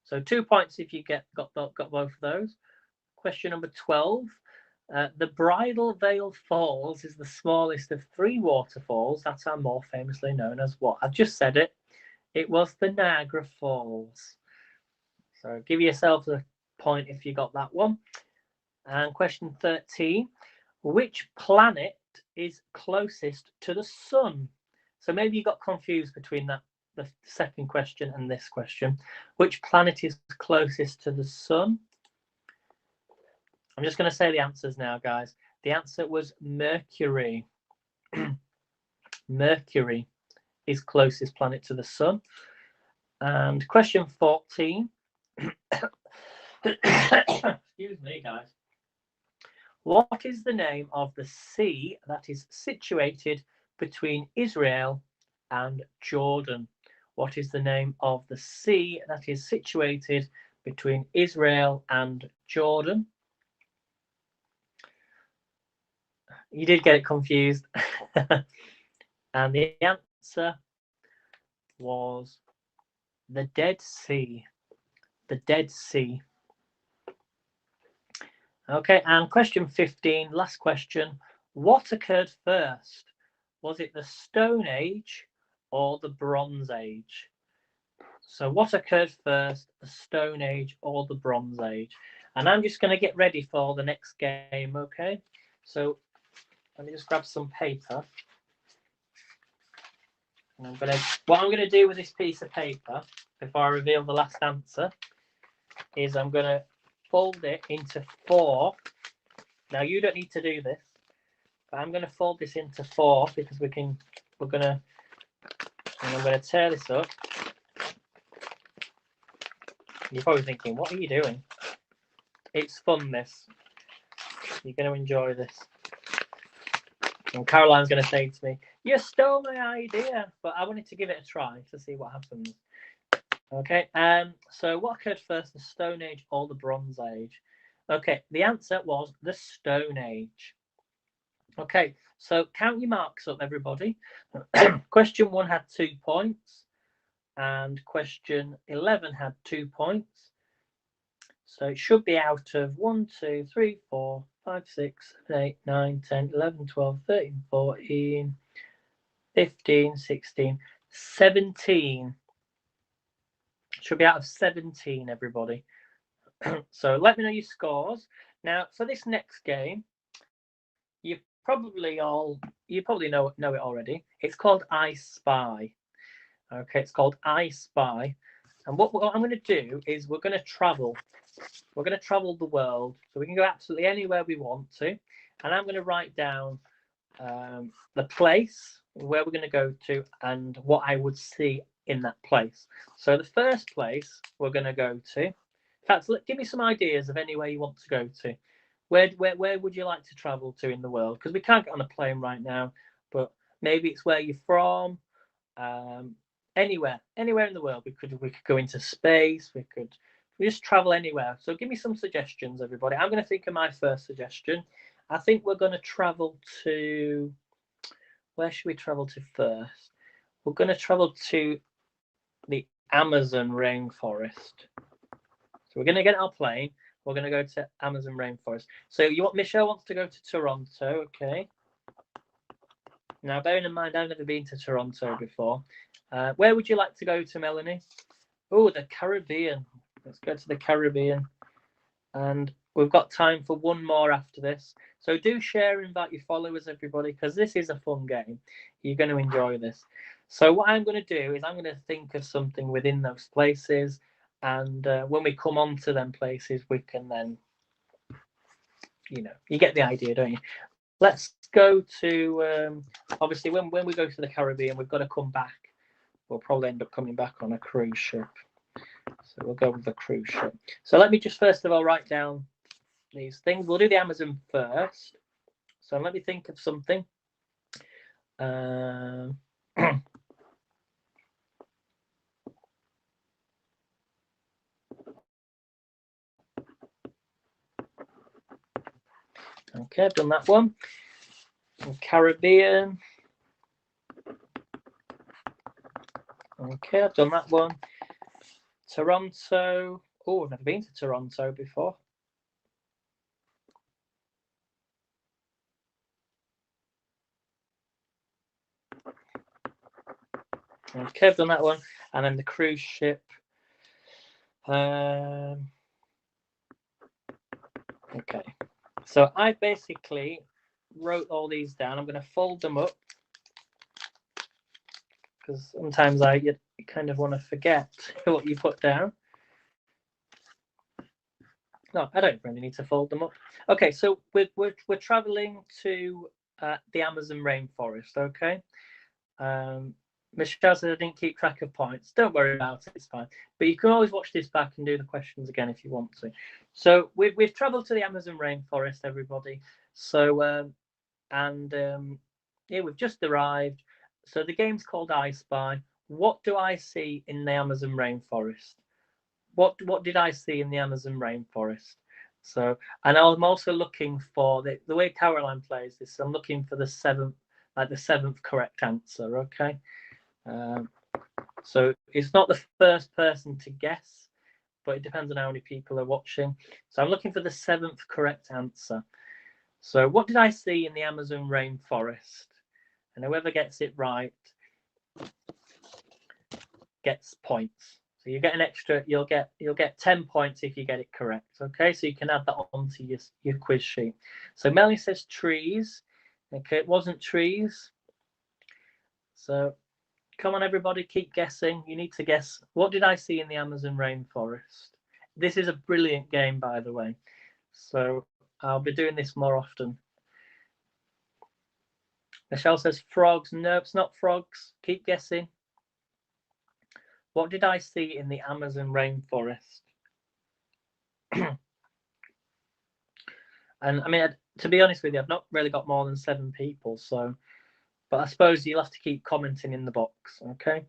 Speaker 1: So 2 points if you got both of those. Question number 12. The Bridal Veil Falls is the smallest of 3 waterfalls that are more famously known as what? I've just said it. It was the Niagara Falls. So give yourselves a point if you got that one. And question 13. Which planet is closest to the sun? So maybe you got confused between the second question and this question. Which planet is closest to the sun? I'm just going to say the answers now, guys. The answer was Mercury. Mercury is closest planet to the sun. And question 14. Excuse me, guys. What is the name of the sea that is situated between Israel and Jordan? What is the name of the sea that is situated between Israel and Jordan? You did get it confused. And the answer was the Dead Sea. The Dead Sea. Okay, and question 15, last question. What occurred first? Was it the Stone Age or the Bronze Age? So what occurred first, the Stone Age or the Bronze Age? And I'm just going to get ready for the next game, okay? So let me just grab some paper. And what I'm going to do with this piece of paper, before I reveal the last answer, is I'm going to fold it into 4. Now you don't need to do this, but I'm going to fold this into 4 because I'm going to tear this up. You're probably thinking, what are you doing? It's fun, this. You're going to enjoy this. And Caroline's going to say to me, you stole my idea, but I wanted to give it a try to see what happens. Okay, so what occurred first, the Stone Age or the Bronze Age? Okay, the answer was the Stone Age. Okay, so count your marks up, everybody. Question 1 had 2 points, and question 11 had 2 points. So it should be out of 1, 2, 3, 4, 5, 6, 7, 8, 9, 10, 11, 12, 13, 14, 15, 16, 17. Should be out of 17, everybody. So let me know your scores. Now, for this next game, you probably know it already. It's called I Spy. Okay, it's called I Spy. And what I'm going to do is we're going to travel. We're going to travel the world. So we can go absolutely anywhere we want to. And I'm going to write down the place where we're going to go to and what I would see in that place. So the first place we're going to go to, in fact, give me some ideas of anywhere you want to go to. Where would you like to travel to in the world? Because we can't get on a plane right now, but maybe it's where you're from. Anywhere in the world. We could go into space. We just travel anywhere. So give me some suggestions, everybody. I'm going to think of my first suggestion. I think we're going to travel to, where should we travel to first? We're going to travel to the Amazon rainforest. So we're going to get our plane. We're going to go to Amazon rainforest. So Michelle wants to go to Toronto, okay? Now, bearing in mind, I've never been to Toronto before. Where would you like to go to, Melanie? Oh, the Caribbean. Let's go to the Caribbean. And we've got time for one more after this. So do share and invite your followers, everybody, because this is a fun game. You're going to enjoy this. So what I'm going to do is I'm going to think of something within those places. And when we come on to them places, we can then, you get the idea, don't you? Let's go to, obviously, when we go to the Caribbean, we've got to come back we'll probably end up coming back on a cruise ship. So we'll go with the cruise ship. So let me just first of all write down these things. We'll do the Amazon first. So let me think of something. Okay, I've done that one. Caribbean. Okay, I've done that one. Toronto. Oh, I've never been to Toronto before. Okay, I've done that one. And then the cruise ship. Okay. So I basically wrote all these down. I'm going to fold them up because sometimes you kind of want to forget what you put down. No, I don't really need to fold them up. Okay, so we're traveling to the Amazon rainforest. Okay. Michelle said I didn't keep track of points. Don't worry about it, it's fine. But you can always watch this back and do the questions again if you want to. So we've travelled to the Amazon rainforest, everybody. So yeah, we've just arrived. So the game's called I Spy. What do I see in the Amazon rainforest? What did I see in the Amazon rainforest? So, and I'm also looking for the way Caroline plays this. I'm looking for the seventh correct answer. Okay. So it's not the first person to guess, but it depends on how many people are watching. So I'm looking for the seventh correct answer. So what did I see in the Amazon rainforest? And whoever gets it right gets points. So you get an extra. You'll get 10 points if you get it correct. Okay, so you can add that onto your quiz sheet. So Melanie says trees. Okay, it wasn't trees. So come on, everybody, keep guessing. You need to guess. What did I see in the Amazon rainforest? This is a brilliant game, by the way. So I'll be doing this more often. Michelle says frogs. No, it's not frogs. Keep guessing. What did I see in the Amazon rainforest? And I mean, to be honest with you, I've not really got more than 7 people. So, but I suppose you'll have to keep commenting in the box. Okay.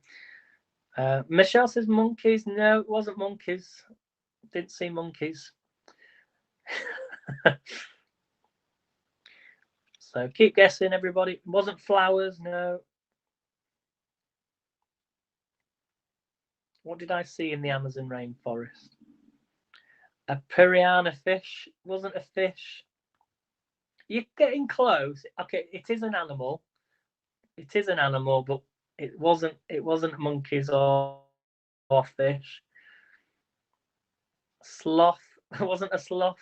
Speaker 1: Michelle says monkeys. No, it wasn't monkeys. Didn't see monkeys. So keep guessing, everybody. It wasn't flowers. No. What did I see in the Amazon rainforest? A piranha fish. It wasn't a fish. You're getting close. Okay, it is an animal. It is an animal, but it wasn't monkeys or fish. Sloth. It wasn't a sloth.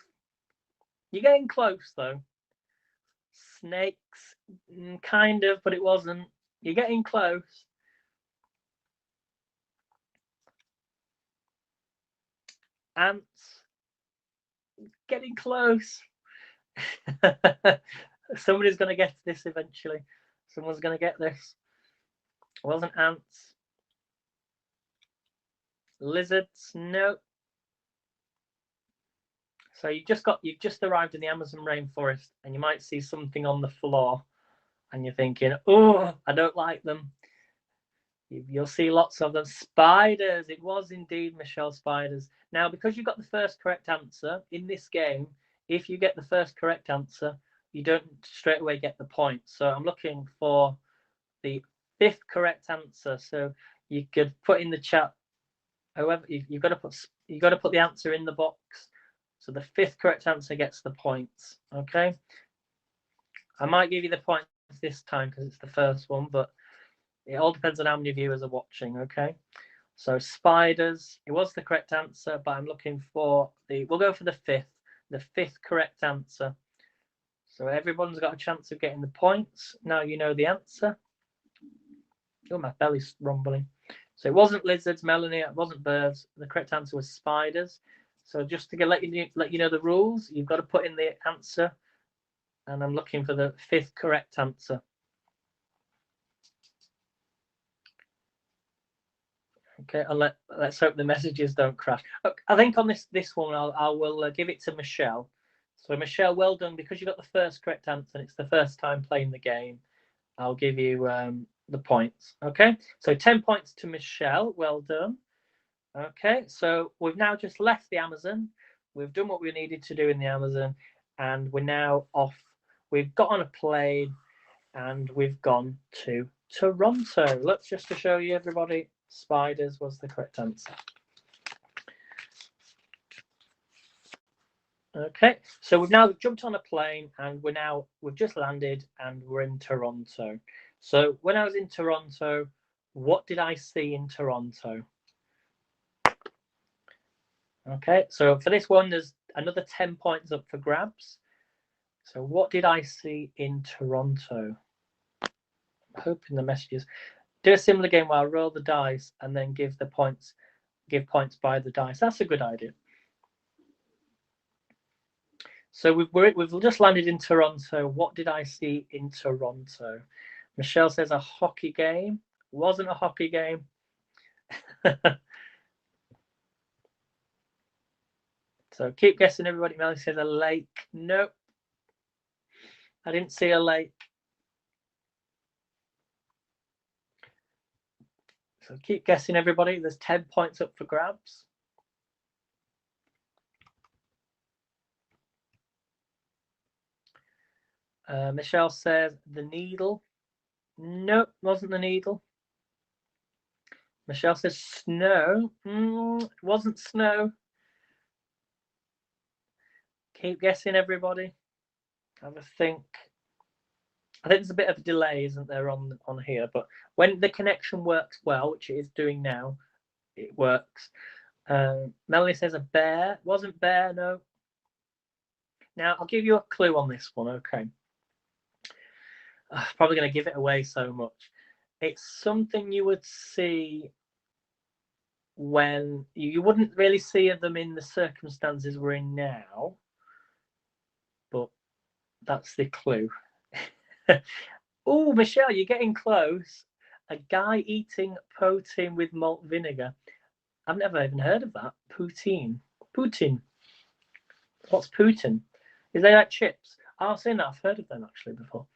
Speaker 1: You're getting close though. Snakes, kind of, but it wasn't. You're getting close. Ants. Getting close. Somebody's going to get this eventually. Someone's going to get this. It wasn't ants. Lizards. No. So you've just arrived in the Amazon rainforest, and you might see something on the floor, and you're thinking, "Oh, I don't like them." You'll see lots of them. Spiders. It was indeed, Michelle, spiders. Now, because you got the first correct answer in this game, if you get the first correct answer, you don't straight away get the point. So I'm looking for the 5th correct answer. So you could put in the chat. However, you've got to put the answer in the box. So the 5th correct answer gets the points. Okay. I might give you the points this time because it's the first one, but it all depends on how many viewers are watching. Okay. So spiders, it was the correct answer, but I'm looking for we'll go for the 5th correct answer. So everyone's got a chance of getting the points. Now you know the answer. Oh, my belly's rumbling. So it wasn't lizards, Melanie. It wasn't birds. The correct answer was spiders. So just to let you know the rules, you've got to put in the answer, and I'm looking for the 5th correct answer. Okay, and let's hope the messages don't crash. I think on this one, I will give it to Michelle. So Michelle, well done, because you got the first correct answer and it's the first time playing the game. I'll give you the points. Okay, so 10 points to Michelle. Well done. Okay, so we've now just left the Amazon. We've done what we needed to do in the Amazon, and we're now off. We've got on a plane and we've gone to Toronto. Let's just to show you, everybody, spiders was the correct answer. Okay, so we've now jumped on a plane and we've just landed and we're in Toronto. So when I was in Toronto, what did I see in Toronto? Okay, so for this one, there's another 10 points up for grabs. So what did I see in Toronto? I'm hoping the messages. Do a similar game where I roll the dice and then give points by the dice. That's a good idea. So we've just landed in Toronto. What did I see in Toronto? Michelle says a hockey game. Wasn't a hockey game. So keep guessing, everybody. Melanie says a lake. Nope. I didn't see a lake. So keep guessing, everybody. There's 10 points up for grabs. Michelle says the needle. Nope, wasn't the needle. Michelle says snow. It wasn't snow. Keep guessing, everybody. Have a think. I think there's a bit of a delay, isn't there, on here? But when the connection works well, which it is doing now, it works. Melanie says a bear. Wasn't bear, no. Now, I'll give you a clue on this one, okay? Probably going to give it away so much. It's something you would see when you wouldn't really see them in the circumstances we're in now, but that's the clue. Oh, Michelle, you're getting close. A guy eating poutine with malt vinegar. I've never even heard of that. Poutine. Poutine. What's Putin? Is they like chips? I've seen that. I've heard of them actually before.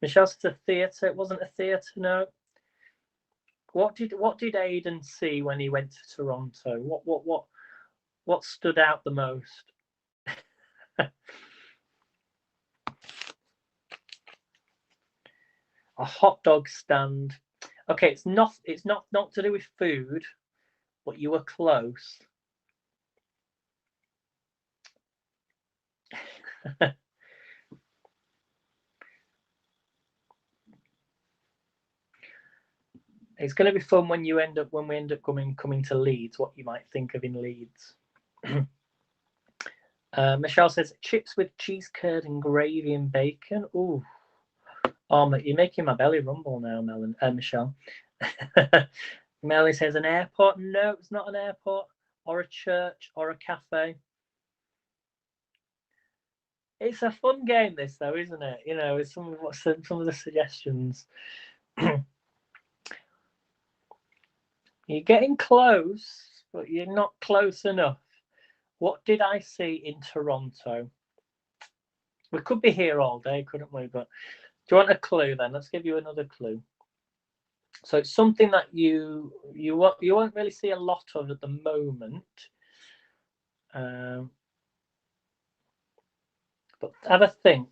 Speaker 1: Michelle said a theatre. It wasn't a theatre, no. What did Aidan see when he went to Toronto? What stood out the most? A hot dog stand. Okay, it's not to do with food, but you were close. It's going to be fun when we end up coming to Leeds. What you might think of in Leeds. Michelle says chips with cheese curd and gravy and bacon. Ooh, oh, you're making my belly rumble now, Michelle. Melanie says an airport. No, it's not an airport or a church or a cafe. It's a fun game, this though, isn't it? You know, it's some of the suggestions. You're getting close, but you're not close enough. What did I see in Toronto? We could be here all day, couldn't we? But do you want a clue then? Let's give you another clue. So it's something that you won't really see a lot of at the moment. But have a think.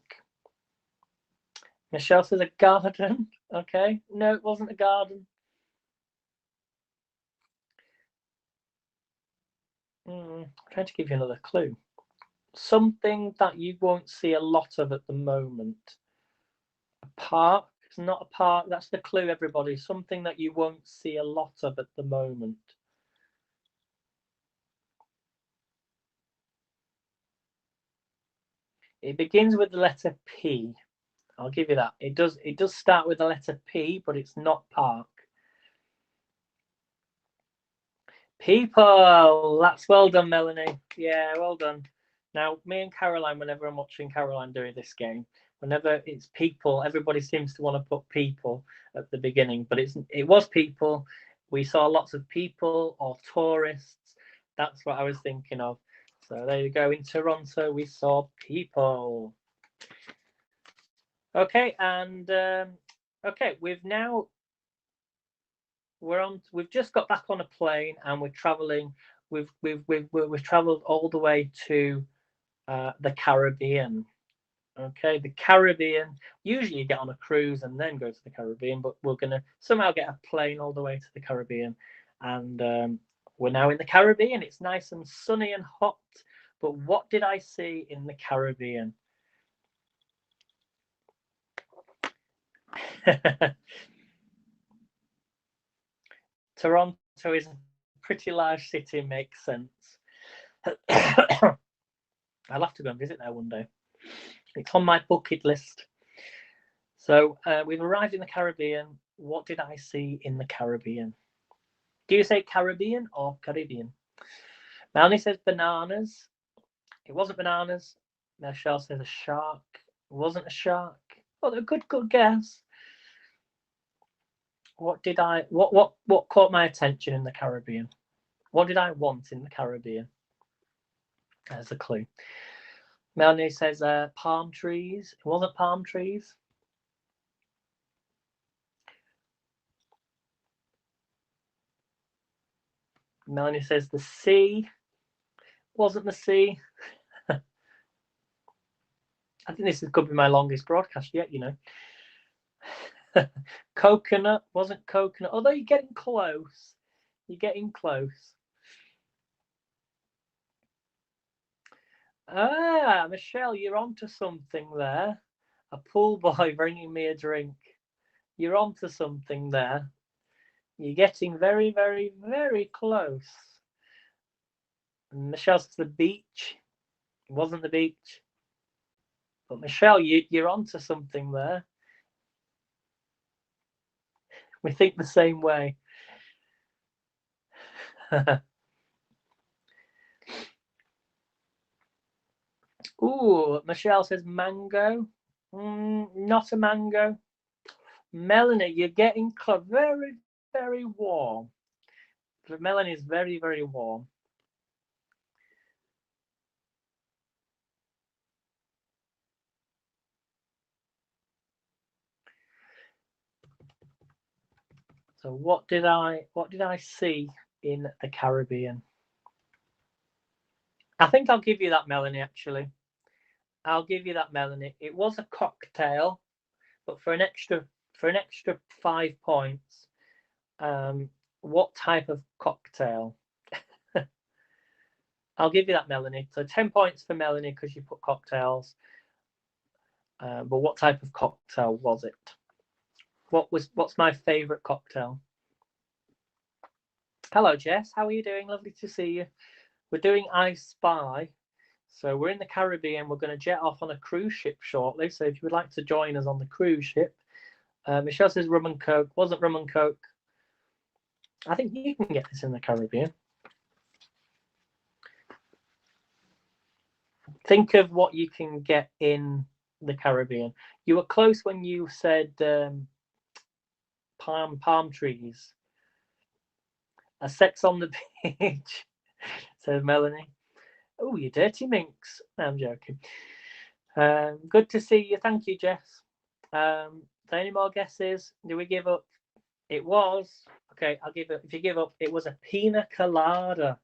Speaker 1: Michelle says a garden. Okay. No, it wasn't a garden. I'm trying to give you another clue. Something that you won't see a lot of at the moment. A park. It's not a park. That's the clue, everybody. Something that you won't see a lot of at the moment. It begins with the letter P. I'll give you that. It does start with the letter P, but it's not park. People. That's well done, Melanie. Yeah, well done. Now, me and Caroline, whenever I'm watching Caroline doing this game, whenever it's people, everybody seems to want to put people at the beginning, but it was people we saw lots of people or tourists. That's what I was thinking of. So there you go. In Toronto, we saw people. Okay, and okay, we've just got back on a plane and we're traveling. We've traveled all the way to the Caribbean. Okay, the Caribbean. Usually you get on a cruise and then go to the Caribbean, but we're going to somehow get a plane all the way to the Caribbean. And we're now in the Caribbean. It's nice and sunny and hot. But what did I see in the Caribbean? Toronto is a pretty large city, makes sense. I'll have to go and visit there one day. It's on my bucket list. So we've arrived in the Caribbean. What did I see in the Caribbean? Do you say Caribbean or Caribbean? Melanie says bananas. It wasn't bananas. Michelle says a shark. It wasn't a shark. Oh, a good guess. What caught my attention in the Caribbean? What did I want in the Caribbean? There's a clue. Melanie says palm trees. It wasn't palm trees. Melanie says the sea. Wasn't the sea. I think this could be my longest broadcast yet, you know. Coconut. Wasn't coconut. Although you're getting close. You're getting close. Ah, Michelle, you're onto something there. A pool boy bringing me a drink. You're onto something there. You're getting very, very, very close. And Michelle says the beach. It wasn't the beach. But Michelle, you're onto something there. We think the same way. Ooh, Michelle says mango. Not a mango. Melanie, you're getting very, very warm. Melanie is very, very warm. So what did I see in the Caribbean? I think I'll give you that, Melanie, actually. I'll give you that, Melanie. It was a cocktail, but for an extra 5 points, what type of cocktail? I'll give you that, Melanie. So 10 points for Melanie because you put cocktails. But what type of cocktail was it? What's my favourite cocktail? Hello, Jess. How are you doing? Lovely to see you. We're doing I Spy. So we're in the Caribbean. We're going to jet off on a cruise ship shortly. So if you would like to join us on the cruise ship, Michelle says rum and coke. Wasn't rum and coke. I think you can get this in the Caribbean. Think of what you can get in the Caribbean. You were close when you said palm trees. A sex on the beach, says Melanie. Oh, you dirty minx. No, I'm joking. Good to see you. Thank you, Jess. Any more guesses? Do we give up? It was. Okay, I'll give it. If you give up, it was a pina colada.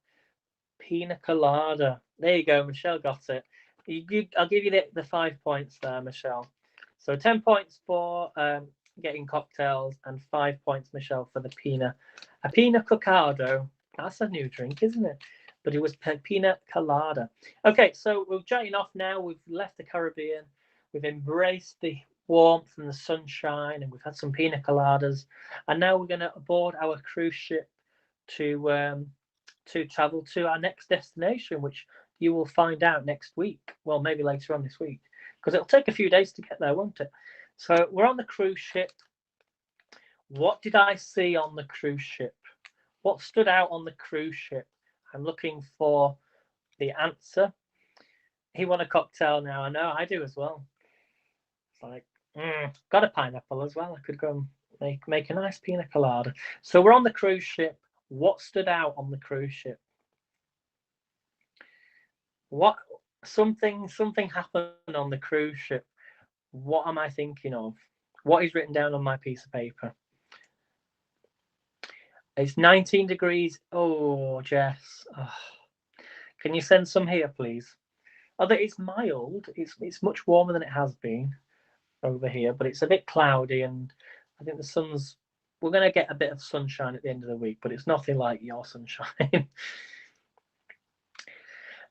Speaker 1: Pina colada. There you go. Michelle got it. I'll give you the 5 points there, Michelle. So 10 points for getting cocktails and 5 points, Michelle, for the pina. A pina colada. That's a new drink, isn't it? But it was pina colada. Okay, so we're jetting off now. We've left the Caribbean. We've embraced the warmth and the sunshine, and we've had some pina coladas. And now we're going to board our cruise ship to travel to our next destination, which you will find out next week. Well, maybe later on this week, because it'll take a few days to get there, won't it? So we're on the cruise ship. What did I see on the cruise ship? What stood out on the cruise ship? I'm looking for the answer. He won a cocktail now. I know, I do as well. It's like, got a pineapple as well. I could go and Make a nice pina colada. So we're on the cruise ship. What stood out on the cruise ship? What something happened on the cruise ship. What am I thinking of? What is written down on my piece of paper? It's 19 degrees. Oh, Jess. Oh. Can you send some here, please? Although it's mild, it's much warmer than it has been over here, but it's a bit cloudy, and I think the sun's. We're going to get a bit of sunshine at the end of the week, but it's nothing like your sunshine.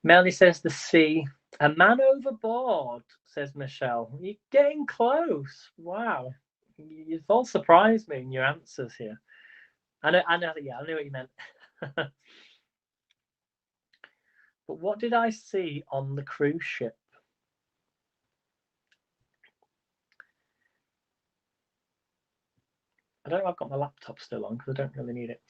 Speaker 1: Melanie says the sea. A man overboard, says Michelle. You're getting close. Wow. You've all surprised me in your answers here. I know, yeah, I knew what you meant. But what did I see on the cruise ship? I don't know if I've got my laptop still on because I don't really need it.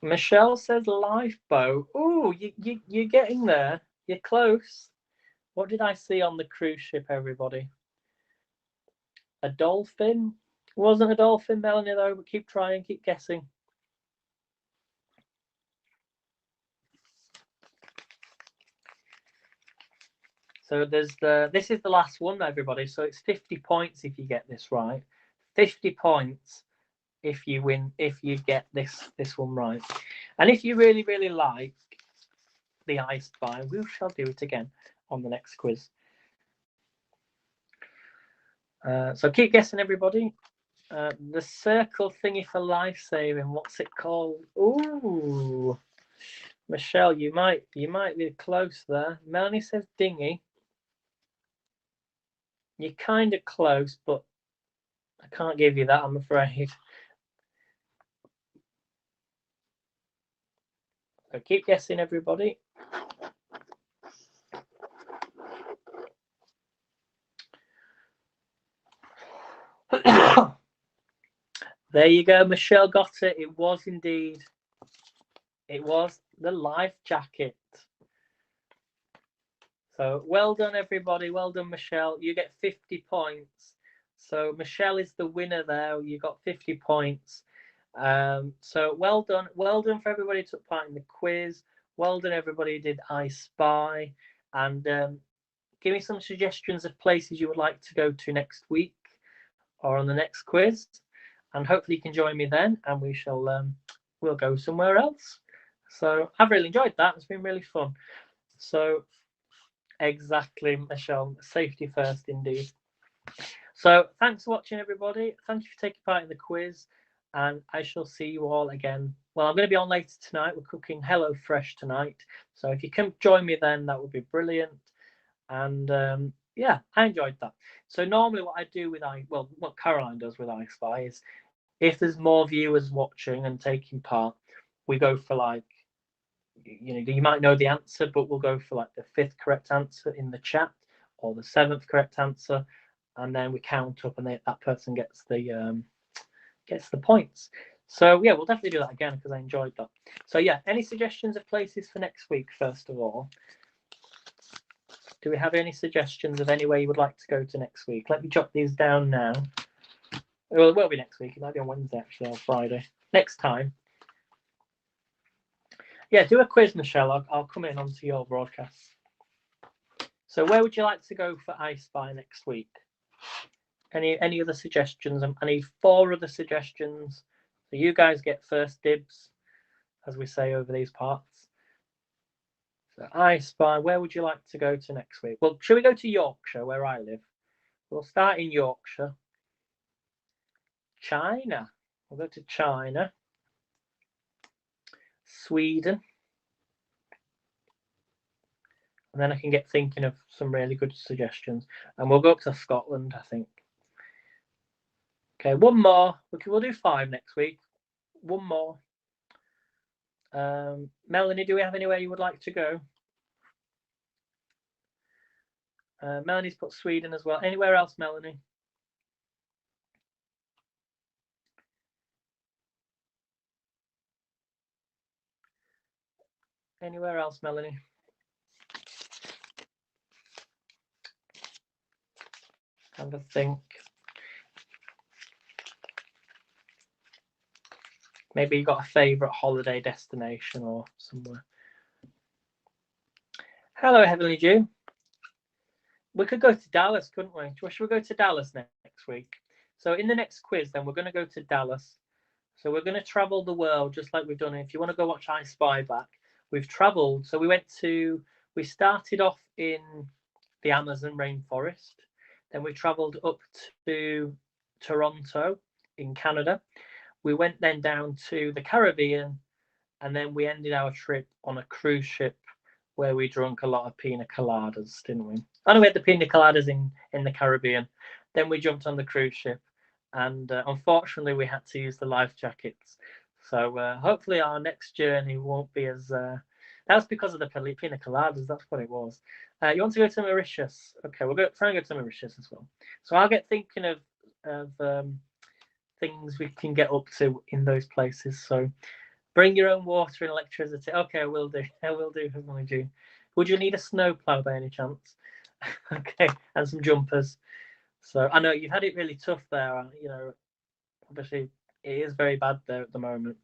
Speaker 1: Michelle says lifeboat. Oh, you're getting there. You're close. What did I see on the cruise ship, everybody? A dolphin? Wasn't a dolphin, Melanie, though, but keep trying, keep guessing. So this is the last one, everybody. So it's 50 points if you get this right. 50 points if you win, if you get this one right. And if you really, really like the I Spy, we shall do it again on the next quiz. So keep guessing, everybody. The circle thingy for life saving. What's it called? Ooh, Michelle, you might be close there. Melanie says dinghy. You're kind of close, but I can't give you that, I'm afraid. So keep guessing, everybody. There you go. Michelle got it. It was indeed. It was the life jacket. So well done, everybody. Well done, Michelle. You get 50 points. So Michelle is the winner there. You got 50 points. So well done. Well done for everybody who took part in the quiz. Well done, everybody who did I Spy. And give me some suggestions of places you would like to go to next week or on the next quiz. And hopefully you can join me then, and we shall we'll go somewhere else. So I've really enjoyed that. It's been really fun. So exactly, Michelle. Safety first, indeed. So thanks for watching, everybody. Thank you for taking part in the quiz, and I shall see you all again. Well, I'm going to be on later tonight. We're cooking HelloFresh tonight, so if you can join me then, that would be brilliant. And yeah, I enjoyed that. So normally, what I do with what Caroline does with I Spy is, if there's more viewers watching and taking part, we go for like, you might know the answer, but we'll go for like the 5th correct answer in the chat or the 7th correct answer, and then we count up, and that person gets the points. So yeah, we'll definitely do that again because I enjoyed that. So yeah, any suggestions of places for next week? First of all, do we have any suggestions of anywhere you would like to go to next week? Let me jot these down now. Well, it will be next week. It might be on Wednesday, actually, or Friday. Next time. Yeah, do a quiz, Michelle. I'll come in onto your broadcast. So where would you like to go for I Spy next week? Any other suggestions? I need 4 other suggestions. So you guys get first dibs, as we say over these parts. So I Spy, where would you like to go to next week? Well, should we go to Yorkshire, where I live? We'll start in Yorkshire. China. We'll go to China. Sweden. And then I can get thinking of some really good suggestions. And we'll go up to Scotland, I think. Okay, one more. We'll do 5 next week. One more. Melanie, do we have anywhere you would like to go? Melanie's put Sweden as well. Anywhere else, Melanie? Anywhere else, Melanie? Have a think. Maybe you got a favourite holiday destination or somewhere. Hello, Heavenly Dew. We could go to Dallas, couldn't we? Should we go to Dallas next week? So in the next quiz, then we're going to go to Dallas. So we're going to travel the world just like we've done. If you want to go watch I Spy back, we've travelled. So we started off in the Amazon rainforest. Then we travelled up to Toronto in Canada. We went then down to the Caribbean, and then we ended our trip on a cruise ship where we drank a lot of pina coladas, didn't we? And we had the pina coladas in the Caribbean. Then we jumped on the cruise ship, and unfortunately we had to use the life jackets. So hopefully our next journey won't be as. That was because of the pina coladas. That's what it was. You want to go to Mauritius? Okay, we'll try and go to Mauritius as well. So I'll get thinking of things we can get up to in those places. So bring your own water and electricity. Okay, I will do. I will do. Would you need a snowplow by any chance? Okay, and some jumpers. So I know you've had it really tough there. You know, obviously it is very bad there at the moment.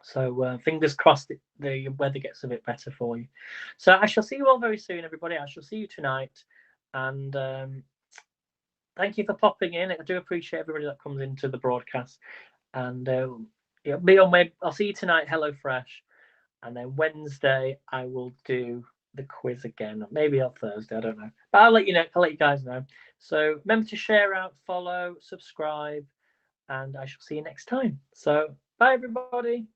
Speaker 1: So fingers crossed the weather gets a bit better for you. So I shall see you all very soon, everybody. I shall see you tonight, and thank you for popping in. I do appreciate everybody that comes into the broadcast. And I'll see you tonight, HelloFresh, and then Wednesday I will do the quiz again. Maybe on Thursday, I don't know. But I'll let you know. I'll let you guys know. So remember to share out, follow, subscribe, and I shall see you next time. So bye, everybody.